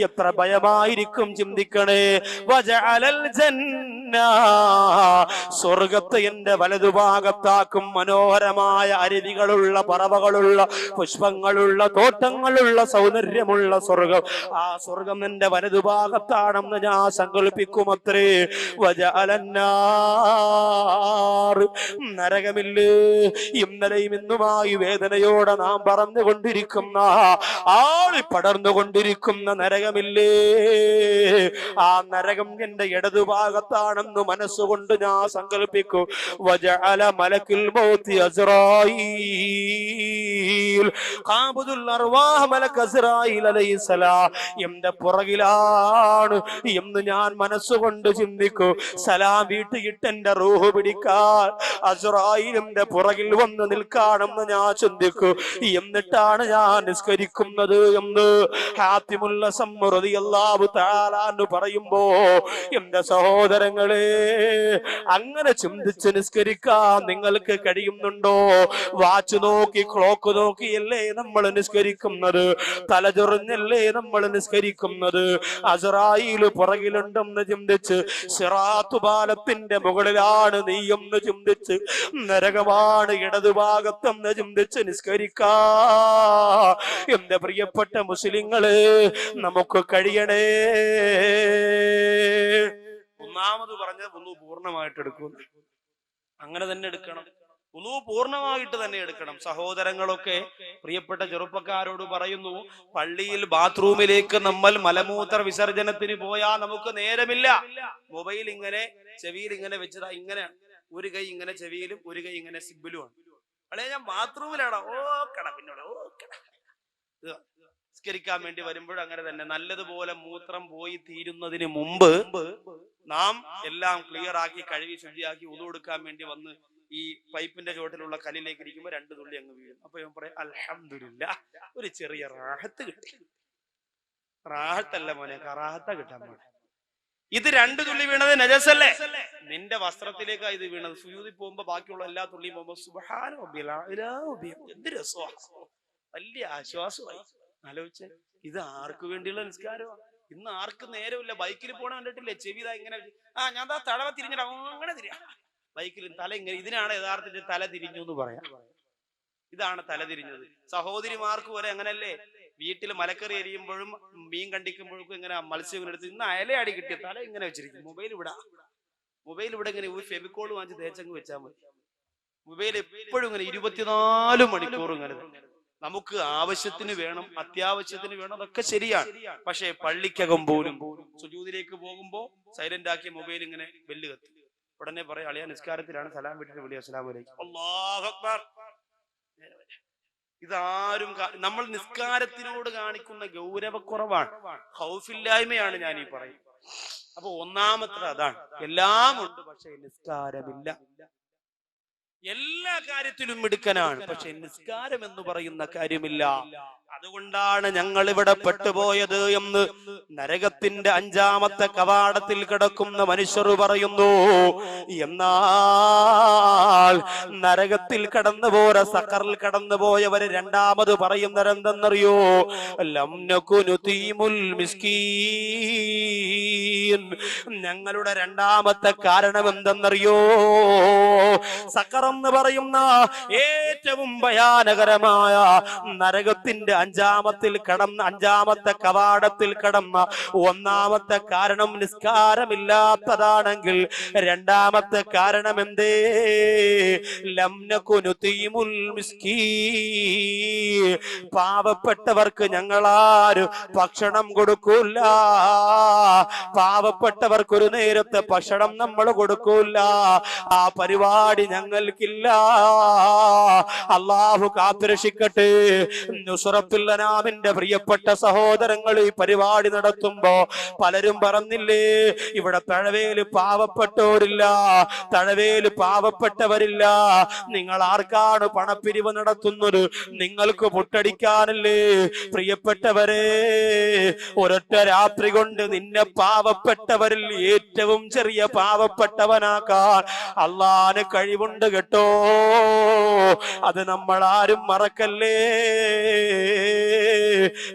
Speaker 1: എത്ര ഭയമായിരിക്കും ചിന്തിക്കണേ. വജഅലൽ ജന്ന, സ്വർഗത്തെ എന്റെ വലതുഭാഗത്താക്കും. മനോഹരമായ അരുവികളുള്ള, പറവകളുള്ള, പുഷ്പങ്ങളുള്ള, തോട്ടങ്ങളുള്ള, സൗന്ദര്യമുള്ള സ്വർഗം. ആ സ്വർഗം എന്റെ വലതുഭാഗത്താണെന്ന് ഞാൻ സങ്കല്പിക്കുമത്രേ. വജഅലന്നാർ, നരകമില്ലേ, ഇന്നലെയും ഇന്നുമായി വേദനയോടെ നാം പറഞ്ഞുകൊണ്ടിരിക്കുന്ന, ആളി പടർന്നുകൊണ്ടിരിക്കുന്ന നരകമില്ലേ, ആ നരകം എന്റെ ഇടതുഭാഗത്താണെന്ന് മനസ്സുകൊണ്ട് ഞാൻ സങ്കല്പിക്കും. വജഅല മലക്കുൽ മൗത്തി അസ്റായീൽ, ഖാബിദുൽ അർവാഹ് മലക്ക് അസ്റായീൽ അലൈഹിസ്സലാം എന്റെ പുറകിലാണ് എന്ന് ഞാൻ മനസ്സുകൊണ്ട് ചിന്തിക്കും. സലാം വീട്ടിയിട്ട് എന്റെ റൂഹ് പിടിക്കാൻ അസ്റായീലിന്റെ പുറകിൽ വന്ന് നിൽക്കാണെന്ന് ഞാൻ ചിന്തിക്കും. എന്നിട്ടാണ് ഞാൻ നിസ്കരിക്കുന്നത് എന്ന് ഹാത്തിമുൽ അസ്സം റളിയല്ലാഹു തആല അൻഹു പറയുമ്പോ, എന്റെ സഹോദരങ്ങളെ, അങ്ങനെ ചിന്തിച്ച് നിസ്കരിക്കാൻ നിങ്ങൾക്ക് കഴിയുന്നുണ്ടോ? വാച്ച് നോക്കി, ക്ലോക്ക് നോക്കിയല്ലേ നമ്മൾ നിസ്കരിക്കുന്നത്? തലചൊറിഞ്ഞല്ലേ നമ്മൾ നിസ്കരിക്കുന്നത്? അസ്റായീൽ പുറകിലുണ്ടെന്ന് ചിന്തിച്ച്, സിറാത്ത് പാലത്തിന്റെ മുകളിലാണ് നീയെന്ന് ചിന്തിച്ച്, നരകമാണ് ഇടതുഭാഗത്തെന്ന് ചിന്തിച്ച് നിസ്കരിക്കാ എന്റെ പ്രിയപ്പെട്ട മുസ്ലിങ്ങള് നമുക്ക് കഴിയണേ. ഒന്നാമത് പറഞ്ഞത് വുളു പൂർണ്ണമായിട്ട് എടുക്കും. അങ്ങനെ തന്നെ എടുക്കണം, വുളു പൂർണ്ണമായിട്ട് തന്നെ എടുക്കണം. സഹോദരങ്ങളൊക്കെ, പ്രിയപ്പെട്ട ചെറുപ്പക്കാരോട് പറയുന്നു, പള്ളിയിൽ ബാത്റൂമിലേക്ക് നമ്മൾ മലമൂത്ര വിസർജനത്തിന് പോയാൽ നമുക്ക് നേരമില്ല. മൊബൈൽ ഇങ്ങനെ ചെവിയിൽ ഇങ്ങനെ വെച്ചതാ, ഇങ്ങനെ ഒരു കൈ ഇങ്ങനെ ചെവിയിലും ഒരു കൈ ഇങ്ങനെ സിബിലുമാണ്. അല്ലെ ഞാൻ ബാത്റൂമിലാണോ? ഓക്കട പിന്നോട് ഓക്കട. നിസ്കരിക്കാൻ വേണ്ടി വരുമ്പോഴും അങ്ങനെ തന്നെ. നല്ലതുപോലെ മൂത്രം പോയി തീരുന്നതിന് മുമ്പ് നാം എല്ലാം ക്ലിയർ ആക്കി കഴുകി ശുചിയാക്കി ഉളു എടുക്കാൻ വേണ്ടി വന്ന് ഈ പൈപ്പിന്റെ ചോട്ടിലുള്ള കല്ലിലേക്ക് ഇരിക്കുമ്പോ 2 തുള്ളി അങ്ങ് വീഴും. അപ്പൊ ഞാൻ പറയാം, അൽഹംദുലില്ലാ, ഒരു ചെറിയ റാഹത്ത് കിട്ടി. റാഹത്തല്ല മോനെ, കറാഹത്ത കിട്ടാൻ പോണെ. ഇത് 2 തുള്ളി വീണത് നജസല്ലേ? നിന്റെ വസ്ത്രത്തിലേക്കാ ഇത് വീണത്. സുജൂദിൽ പോകുമ്പോ ബാക്കിയുള്ള എല്ലാ തുള്ളിയും പോകുമ്പോ സുബ്ഹാന റബ്ബിൽ അഅ്ലാ എന്ത് രസമാണ്, വലിയ ആശ്വാസമായി. ആലോചിച്ചേ, ഇത് ആർക്ക് വേണ്ടിയുള്ള നിസ്കാരമാണ്? ഇന്ന് ആർക്ക് നേരമില്ല. ബൈക്കിൽ പോണ കണ്ടിട്ടില്ലേ, ചെവിത ഇങ്ങനെ, ഞാൻ തടവ തിരിഞ്ഞിട്ട് അങ്ങനെ തിരിയാ ബൈക്കിൽ തല ഇങ്ങനെ. ഇതിനാണ് യഥാർത്ഥത്തിൽ തല തിരിഞ്ഞു എന്ന് പറയാം. ഇതാണ് തല തിരിഞ്ഞത്. സഹോദരിമാർക്ക് വരെ അങ്ങനല്ലേ, വീട്ടിൽ മലക്കറി എരിയുമ്പോഴും മീൻ കണ്ടിക്കുമ്പോഴും ഇങ്ങനെ മത്സ്യം എടുത്ത് ഇന്ന് അയലയാടി കിട്ടിയ തല ഇങ്ങനെ വെച്ചിരിക്കും. മൊബൈൽ ഇവിടെ ഇങ്ങനെ ഒരു ഫെവിക്കോൾ വാങ്ങിച്ച് തേച്ചങ്ങ് വെച്ചാൽ മതി. മൊബൈൽ എപ്പോഴും ഇങ്ങനെ 24 മണിക്കൂറും ഇങ്ങനെ. നമുക്ക് ആവശ്യത്തിന് വേണം, അത്യാവശ്യത്തിന് വേണം, അതൊക്കെ ശരിയാണ്. പക്ഷെ പള്ളിക്കകം പോലും സുജൂദിലേക്ക് പോകുമ്പോ സൈലന്റ് ആക്കിയ മൊബൈൽ ഇങ്ങനെ ബെല്ല് കത്തി. ഉടനെ പറയാം, അളിയാ നിസ്കാരത്തിലാണ്, സലാം വീട്ടിട്ട് വിളി, അസ്സലാമു അലൈക്കും, അല്ലാഹു അക്ബർ. ഇതാരും നമ്മൾ നിസ്കാരത്തിനോട് കാണിക്കുന്ന ഗൗരവക്കുറവാണ്, ഖൗഫില്ലായ്മയാണ് ഞാൻ ഈ പറയുന്നത്. അപ്പൊ ഒന്നാമത്തെ അതാണ്. എല്ലാം ഉണ്ട് പക്ഷെ നിസ്കാരമില്ല. എല്ലാ കാര്യത്തിലും മിടുക്കനാണ്, പക്ഷെ നിസ്കാരം എന്ന് പറയുന്ന കാര്യമില്ല. അതുകൊണ്ടാണ് ഞങ്ങൾ ഇവിടെ പെട്ടുപോയത് എന്ന് നരകത്തിന്റെ 5ാമത്തെ കവാടത്തിൽ കിടക്കുന്ന മനുഷ്യർ പറയുന്നു. എന്നാൽ നരകത്തിൽ കടന്നുപോയ, സഖറിൽ കടന്നുപോയവര് രണ്ടാമത് പറയുന്നതെന്തെന്നറിയോ? ലം നകുനു തീമുൽ മിസ്കീൻ. ഞങ്ങളുടെ രണ്ടാമത്തെ കാരണം എന്തെന്നറിയോ? സഖർ എന്ന് പറയുന്ന ഏറ്റവും ഭയാനകരമായ നരകത്തിന്റെ 5ാമത്തെ കവാടത്തിൽ കടന്ന ഒന്നാമത്തെ കാരണം നിസ്കാരമില്ലാത്തതാണെങ്കിൽ രണ്ടാമത്തെ കാരണം എന്തേ? ലം നകുനു തീമുൽ മിസ്കീൻ. പാവപ്പെട്ടവർക്ക് ഞങ്ങളാരും ഭക്ഷണം കൊടുക്കൂല. പാവപ്പെട്ടവർക്ക് ഒരു നേരത്തെ ഭക്ഷണം നമ്മൾ കൊടുക്കൂല. ആ പരിപാടി ഞങ്ങൾക്കില്ല. അല്ലാഹു കാത്തുരക്ഷിക്കട്ടെ. നുസ്റത്തുൽ അനാമിന്റെ പ്രിയപ്പെട്ട സഹോദരങ്ങൾ ഈ പരിപാടി നടത്തുമ്പോ പലരും പറഞ്ഞില്ലേ, ഇവിടെ തഴവേല് പാവപ്പെട്ടവരില്ല, തഴവേല് പാവപ്പെട്ടവരില്ല. നിങ്ങൾ ആർക്കാണ് പണപ്പിരിവ് നടത്തുന്നത്? നിങ്ങൾക്ക് മുട്ടടിക്കാനല്ലേ? പ്രിയപ്പെട്ടവരെ, ഒരൊറ്റ രാത്രി കൊണ്ട് നിന്നെ പാവപ്പെട്ടവരിൽ ഏറ്റവും ചെറിയ പാവപ്പെട്ടവനാക്കാൻ അള്ളാന് കഴിവുണ്ട് കേട്ടോ. അത് നമ്മൾ ആരും മറക്കല്ലേ.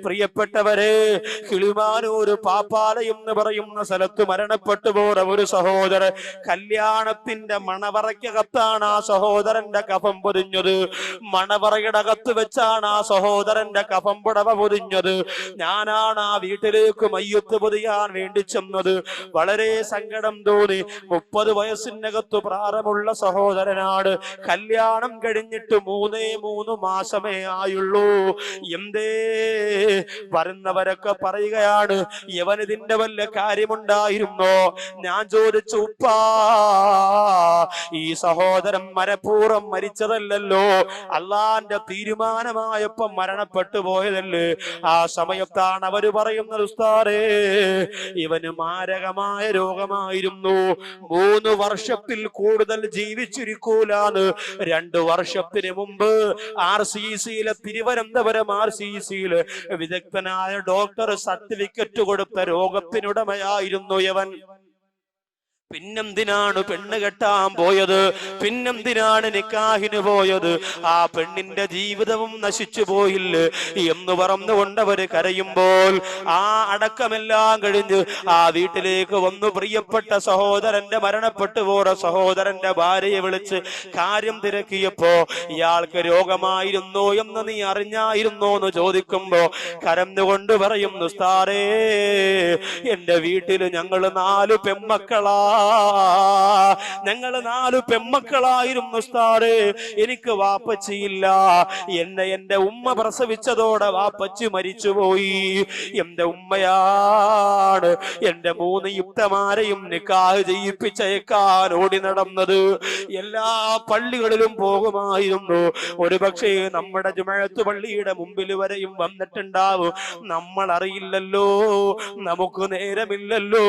Speaker 1: പ്രിയപ്പെട്ടവരെ, കിളിമാനൂർ പാപ്പാലയം എന്ന് പറയുന്ന സ്ഥലത്ത് മരണപ്പെട്ടു പോയ ഒരു സഹോദരൻ, കല്യാണത്തിന്റെ മണവറയ്ക്കകത്താണ് ആ സഹോദരന്റെ കഫം പൊതിഞ്ഞത്. മണവറയുടെ അകത്ത് വെച്ചാണ് ആ സഹോദരന്റെ കഫം പുടവ പൊതിഞ്ഞത്. ഞാനാണ് ആ വീട്ടിലേക്ക് മയ്യത്ത് പൊതിയാൻ വേണ്ടി ചെന്നത്. വളരെ സങ്കടം തോന്നി. 30 വയസ്സിനകത്ത് പ്രായമുള്ള സഹോദരനാണ്. കല്യാണം കഴിഞ്ഞിട്ട് 3 മാസമേ ആയുള്ളൂ. എന്തേ? വരുന്നവരൊക്കെ പറയുകയാണ്, യവനിതിന്റെ വല്ല കാര്യമുണ്ടായിരുന്നോ? ഞാൻ ചോദിച്ചു, ഉപ്പാ, ഈ സഹോദരൻ മനഃപൂർവ്വം മരിച്ചതല്ലല്ലോ, അള്ളാന്റെ തീരുമാനമായപ്പോ മരണപ്പെട്ടു പോയതല്ലേ. ആ സമയത്താണ് അവര് പറയുന്നത്, ഉസ്താദേ, ഇവന് മാരകമായ രോഗമായിരുന്നു, 3 വർഷത്തിൽ കൂടുതൽ ജീവിച്ചിരിക്കൂലാന്ന് 2 വർഷത്തിന് മുമ്പ് RCCയിലെ, തിരുവനന്തപുരം RCCയില് വിദഗ്ധനായ ഡോക്ടർ സർട്ടിഫിക്കറ്റ് കൊടുത്ത രോഗത്തിനുടമയായിരുന്നു യവൻ. പിന്നെന്തിനാണ് പെണ്ണ് കെട്ടാൻ പോയത്? പിന്നെന്തിനാണ് നിക്കാഹിന് പോയത്? ആ പെണ്ണിന്റെ ജീവിതവും നശിച്ചു പോയില്ലേ എന്ന് പറഞ്ഞുകൊണ്ടവര് കരയുമ്പോൾ, ആ അടക്കമെല്ലാം കഴിഞ്ഞ് ആ വീട്ടിലേക്ക് വന്നു. പ്രിയപ്പെട്ട സഹോദരന്റെ മരണപ്പെട്ടു പോയ സഹോദരന്റെ ഭാര്യയെ വിളിച്ച് കാര്യം തിരക്കിയപ്പോ, ഇയാൾക്ക് രോഗമായിരുന്നോ എന്ന് നീ അറിഞ്ഞായിരുന്നോ എന്ന് ചോദിക്കുമ്പോ കരഞ്ഞുകൊണ്ട് പറയുന്നു, ഉസ്താദേ, എന്റെ വീട്ടില് ഞങ്ങള് 4 പെൺമക്കളാ. ഞങ്ങള് 4 പെൺമക്കളായിരുന്നു ഉസ്താദേ. എനിക്ക് വാപ്പച്ചിയില്ല. എന്റെ ഉമ്മ പ്രസവിച്ചതോടെ വാപ്പച്ചി മരിച്ചുപോയി. എന്റെ ഉമ്മയാണ് എന്റെ 3 യുക്തമാരെയും നിക്കാഹ് ചെയ്യിപ്പിച്ചേക്കാൻ ഓടി നടന്നത്. എല്ലാ പള്ളികളിലും പോകുമായിരുന്നു. ഒരു പക്ഷേ നമ്മുടെ ജുമഅത്ത് പള്ളിയുടെ മുമ്പിൽ വരെയും വന്നിട്ടുണ്ടാവും. നമ്മൾ അറിയില്ലല്ലോ, നമുക്ക് നേരമില്ലല്ലോ.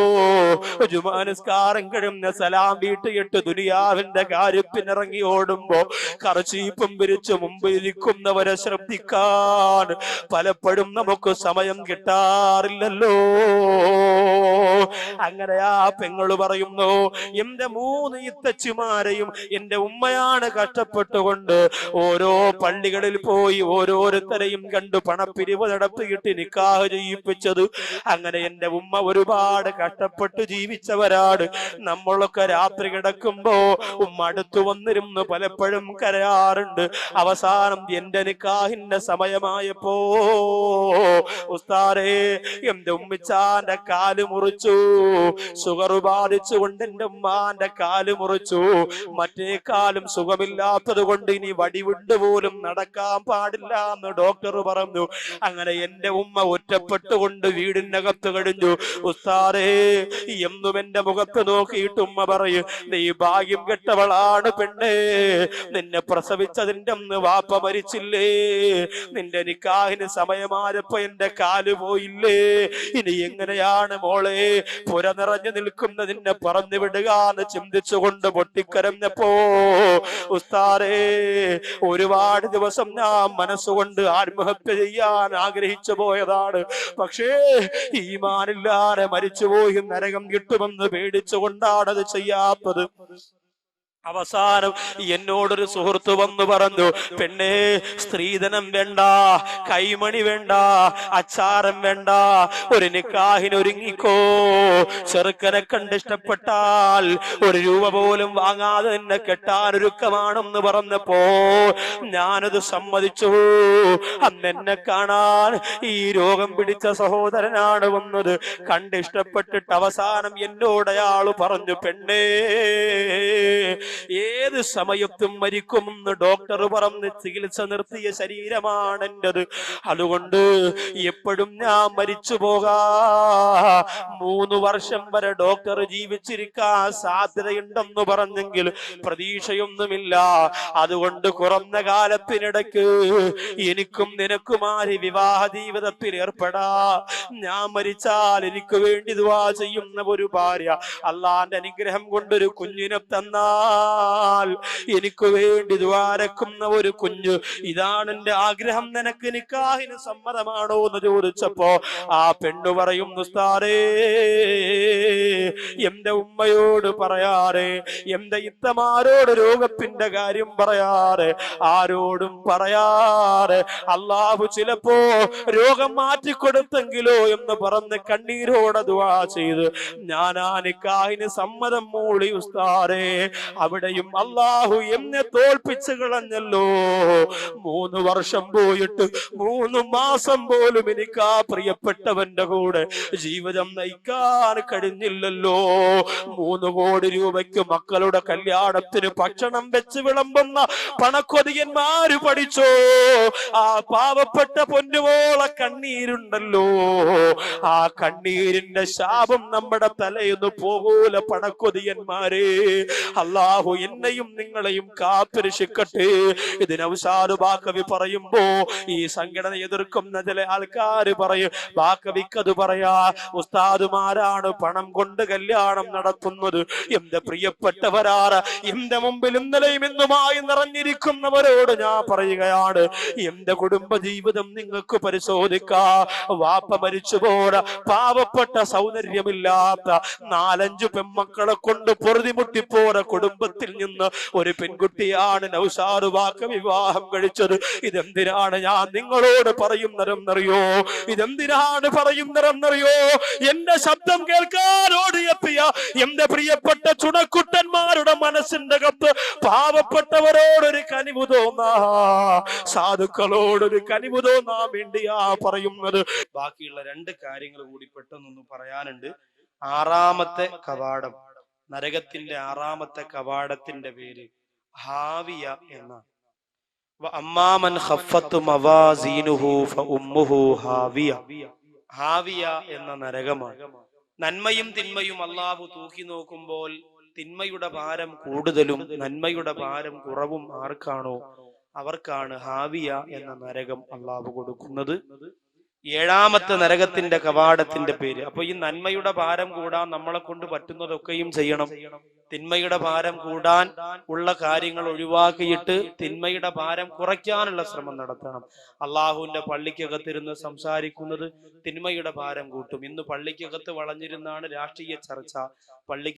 Speaker 1: ജുമാ നിസ്കാരം നിസ്കാരം കഴിഞ്ഞ സലാം വീട്ടിയിട്ട് ദുനിയാവിന്റെ കാര്യത്തിനിറങ്ങി ഓടുമ്പോ കർച്ചീപ്പും പിരിച്ചു മുമ്പിൽ ഇരിക്കുന്നവരെ ശ്രദ്ധിക്കാൻ പലപ്പോഴും നമുക്ക് സമയം കിട്ടാറില്ലല്ലോ. അങ്ങനെ ആ പെങ്ങള് പറയുന്നു, എന്റെ 3 ഇത്തച്ചിമാരെയും എന്റെ ഉമ്മയാണ് കഷ്ടപ്പെട്ടുകൊണ്ട് ഓരോ പള്ളികളിൽ പോയി ഓരോരുത്തരെയും കണ്ടു പണപ്പിരിവ് നടത്തിയിട്ട് നിക്കാഹ് ചെയ്യിപ്പിച്ചത്. അങ്ങനെ എന്റെ ഉമ്മ ഒരുപാട് കഷ്ടപ്പെട്ട് ജീവിച്ചവരാണ്. നമ്മളൊക്കെ രാത്രി കിടക്കുമ്പോ ഉമ്മ അടുത്തു വന്നിരുന്നു പലപ്പോഴും കരയാറുണ്ട്. അവസാനം എന്റെ നിക്കാഹിന്റെ സമയമായപ്പോ ഉസ്താദേ എന്റെ ഉമ്മിച്ചാന്റെ കാല് മുറിച്ചു. ഷുഗർ ബാധിച്ചുകൊണ്ട് എന്റെ ഉമ്മാന്റെ കാല് മുറിച്ചു. മറ്റേ കാലും സുഖമില്ലാത്തത് കൊണ്ട് ഇനി വടിവിണ്ട് പോലും നടക്കാൻ പാടില്ല എന്ന് ഡോക്ടർ പറഞ്ഞു. അങ്ങനെ എന്റെ ഉമ്മ ഒറ്റപ്പെട്ടുകൊണ്ട് വീടിനകത്ത് കഴിഞ്ഞു. ഉസ്താദേ എന്നും എന്റെ മുഖത്ത് നോക്കിയിട്ട് ഉമ്മ പറയും, നീ ഭാഗ്യം കെട്ടവളാണ് പെണ്ണേ, നിന്നെ പ്രസവിച്ചതിന്റെ അന്ന് വാപ്പ മരിച്ചില്ലേ, നിന്റെ നിക്കാഹിന് സമയമായപ്പോ എന്റെ കാല് പോയില്ലേ, ഇനി എങ്ങനെയാണ് മോളെ പുര നിറഞ്ഞു നിൽക്കുന്ന നിന്നെ പറഞ്ഞു വിടുക എന്ന് ചിന്തിച്ചുകൊണ്ട് പൊട്ടിക്കരഞ്ഞപ്പോ ഉസ്താദേ ഒരുപാട് ദിവസം ഞാൻ മനസ്സുകൊണ്ട് ആത്മഹത്യ ചെയ്യാൻ ആഗ്രഹിച്ചു പോയതാണ്. പക്ഷേ ഈമാനില്ലാതെ മരിച്ചുപോയി നരകം കിട്ടുമെന്ന് പേടിച്ചുകൊണ്ടാണ് അത് ചെയ്യാത്തത്. അവസാനം എന്നോടൊരു സുഹൃത്ത് വന്നു പറഞ്ഞു, പെണ്ണേ സ്ത്രീധനം വേണ്ട, കൈമണി വേണ്ട, അച്ചാരം വേണ്ട, ഒരു നിക്കാഹിന് ഒരുങ്ങിക്കോ, ചെറുക്കനെ കണ്ടിഷ്ടപ്പെട്ടാൽ 1 രൂപ പോലും വാങ്ങാതെ നിന്നെ കെട്ടാനൊരുക്കമാണെന്ന് പറഞ്ഞപ്പോ ഞാനത് സമ്മതിച്ചു. അന്ന് എന്നെ കാണാൻ ഈ രോഗം പിടിച്ച സഹോദരനാണ് വന്നത്. കണ്ടിഷ്ടപ്പെട്ടിട്ട് അവസാനം എന്നോട് അയാള് പറഞ്ഞു, പെണ്ണേ ഏത് സമയത്തും മരിക്കുമെന്ന് ഡോക്ടർ പറഞ്ഞ് ചികിത്സ നിർത്തിയ ശരീരമാണ് എന്റേത്. അതുകൊണ്ട് എപ്പോഴും ഞാൻ മരിച്ചു പോകാ. 3 വർഷം വരെ ഡോക്ടർ ജീവിച്ചിരിക്കാൻ സാധ്യതയുണ്ടെന്ന് പറഞ്ഞെങ്കിൽ പ്രതീക്ഷയൊന്നുമില്ല. അതുകൊണ്ട് കുറഞ്ഞ കാലത്തിനിടയ്ക്ക് എനിക്കും നിനക്കുമാരി വിവാഹ ജീവിതത്തിൽ ഏർപ്പെടാ. ഞാൻ മരിച്ചാൽ എനിക്ക് വേണ്ടി ദുആ ചെയ്യുന്ന ഒരു ഭാര്യ, അള്ളാന്റെ അനുഗ്രഹം കൊണ്ടൊരു കുഞ്ഞിനെ തന്നാൽ എനിക്ക് വേണ്ടി ദ്വാരക്കുന്ന ഒരു കുഞ്ഞ്, ഇതാണ് എന്റെ ആഗ്രഹം. നിനക്ക് നിക്കാഹിന് സമ്മതമാണോ എന്ന് ചോദിച്ചപ്പോ ആ പെണ്ണു പറയും, ഉസ്താദേ എന്റെ ഉമ്മയോട് പറയാറ്, എന്റെ ഇത്തമാരോട് രോഗത്തിന്റെ കാര്യം പറയാറ്, ആരോടും പറയാറ്, അള്ളാഹു ചിലപ്പോ രോഗം മാറ്റിക്കൊടുത്തെങ്കിലോ എന്ന് പറഞ്ഞ് കണ്ണീരോടെ ദുആ ചെയ്ത് ഞാൻ ആ നിക്കാഹിന് സമ്മതം മൂളി. ഉസ്താദേ അവിടെയും അള്ളാഹു എന്നെ തോൽപ്പിച്ചു കളഞ്ഞല്ലോ. 3 വർഷം പോയിട്ട് 3 മാസം പോലും എനിക്ക് ആ പ്രിയപ്പെട്ടവന്റെ കൂടെ ജീവിതം നയിക്കാൻ കഴിഞ്ഞില്ലല്ലോ. 3 കോടി രൂപയ്ക്ക് മക്കളുടെ കല്യാണത്തിന് ഭക്ഷണം വെച്ച് വിളമ്പുന്ന പണക്കൊതിയന്മാര് പഠിച്ചോ, ആ പാവപ്പെട്ട പൊന്നുപോള കണ്ണീരുണ്ടല്ലോ, ആ കണ്ണീരിന്റെ ശാപം നമ്മുടെ തലയൊന്ന് പോകൂല പണക്കൊതിയന്മാരെ. അള്ളാഹു എന്നെയും നിങ്ങളെയും കാത്തുരക്ഷിക്കട്ടെ. ഇതിന് ഔസാദ് ബാക്കവി പറയുമ്പോ ഈ സംഘടന എതിർക്കുന്ന ചില ആൾക്കാര് പറയും, ബാക്കവിക്കത് പറയാ ഉസ്താദുമാരാണ് പണം കൊണ്ട് കല്യാണം നടത്തുന്നത്. എന്റെ പ്രിയപ്പെട്ടവരാണ്, എന്റെ മുമ്പിൽ ഇന്നലെയും ഇന്നുമായി നിറഞ്ഞിരിക്കുന്നവരോട് ഞാൻ പറയുകയാണ്, എന്റെ കുടുംബ ജീവിതം നിങ്ങൾക്ക് പരിശോധിക്കാ. വാപ്പ മരിച്ചുപോയ പാവപ്പെട്ട സൗന്ദര്യമില്ലാത്ത 4-5 പെൺമക്കളെ കൊണ്ട് പൊറുതിമുട്ടിപ്പോര കുടുംബത്തിൽ നിന്ന് ഒരു പെൺകുട്ടിയാണ് നൗഷാദ് വാക്ക വിവാഹം കഴിച്ചത്. ഇതെന്തിനാണ് ഞാൻ നിങ്ങളോട് പറയുന്നതെന്നറിയോ? ഇതെന്തിനാണ് പറയുന്നതെന്നറിയോ? എന്റെ ശബ്ദം കേൾക്കാൻ ഓടിയെത്തിയ എന്റെ പ്രിയപ്പെട്ട ചുണക്കുട്ടന്മാരുടെ മനസ്സിന്റെ അകത്ത് പാവപ്പെട്ടവരോടൊരു കനിവ് തോന്നാ, സാധുക്കളോടൊരു കനിവ് തോന്നാൻ വേണ്ടിയാ പറയുന്നത്. ബാക്കിയുള്ള 2 കാര്യങ്ങൾ കൂടി പെട്ടെന്നൊന്ന് പറയാനുണ്ട്. 6ാമത്തെ കവാടം, നരകത്തിന്റെ 6ാമത്തെ കവാടത്തിന്റെ പേര് ഹാവിയ എന്നാണ്. അമ്മാമൻ ഖഫ്ഫത്ത് മവാസീനുഹു ഫഉമ്മുഹു ഹാവിയ. ഹാവിയ എന്ന നരകമാണ്. നന്മയും തിന്മയും അല്ലാഹു തൂക്കി നോക്കുമ്പോൾ തിന്മയുടെ ഭാരം കൂടുതലും നന്മയുടെ ഭാരം കുറവും ആർക്കാണോ അവർക്കാണ് ഹാവിയ എന്ന നരകം അല്ലാഹു കൊടുക്കുന്നത്. ഏഴാമത്തെ നരകത്തിന്റെ കവാടത്തിന്റെ പേര്. അപ്പൊ ഈ നന്മയുടെ ഭാരം കൂടാൻ നമ്മളെ കൊണ്ട് പറ്റുന്നതൊക്കെയും ചെയ്യണം. തിന്മയുടെ ഭാരം കൂടാൻ ഉള്ള കാര്യങ്ങൾ ഒഴിവാക്കിയിട്ട് തിന്മയുടെ ഭാരം കുറയ്ക്കാനുള്ള ശ്രമം നടത്തണം. അള്ളാഹുവിന്റെ പള്ളിക്കകത്തിരുന്ന് സംസാരിക്കുന്നത് തിന്മയുടെ ഭാരം കൂട്ടും. ഇന്ന് പള്ളിക്കകത്ത് വളഞ്ഞിരുന്നാണ് രാഷ്ട്രീയ ചർച്ച. പള്ളി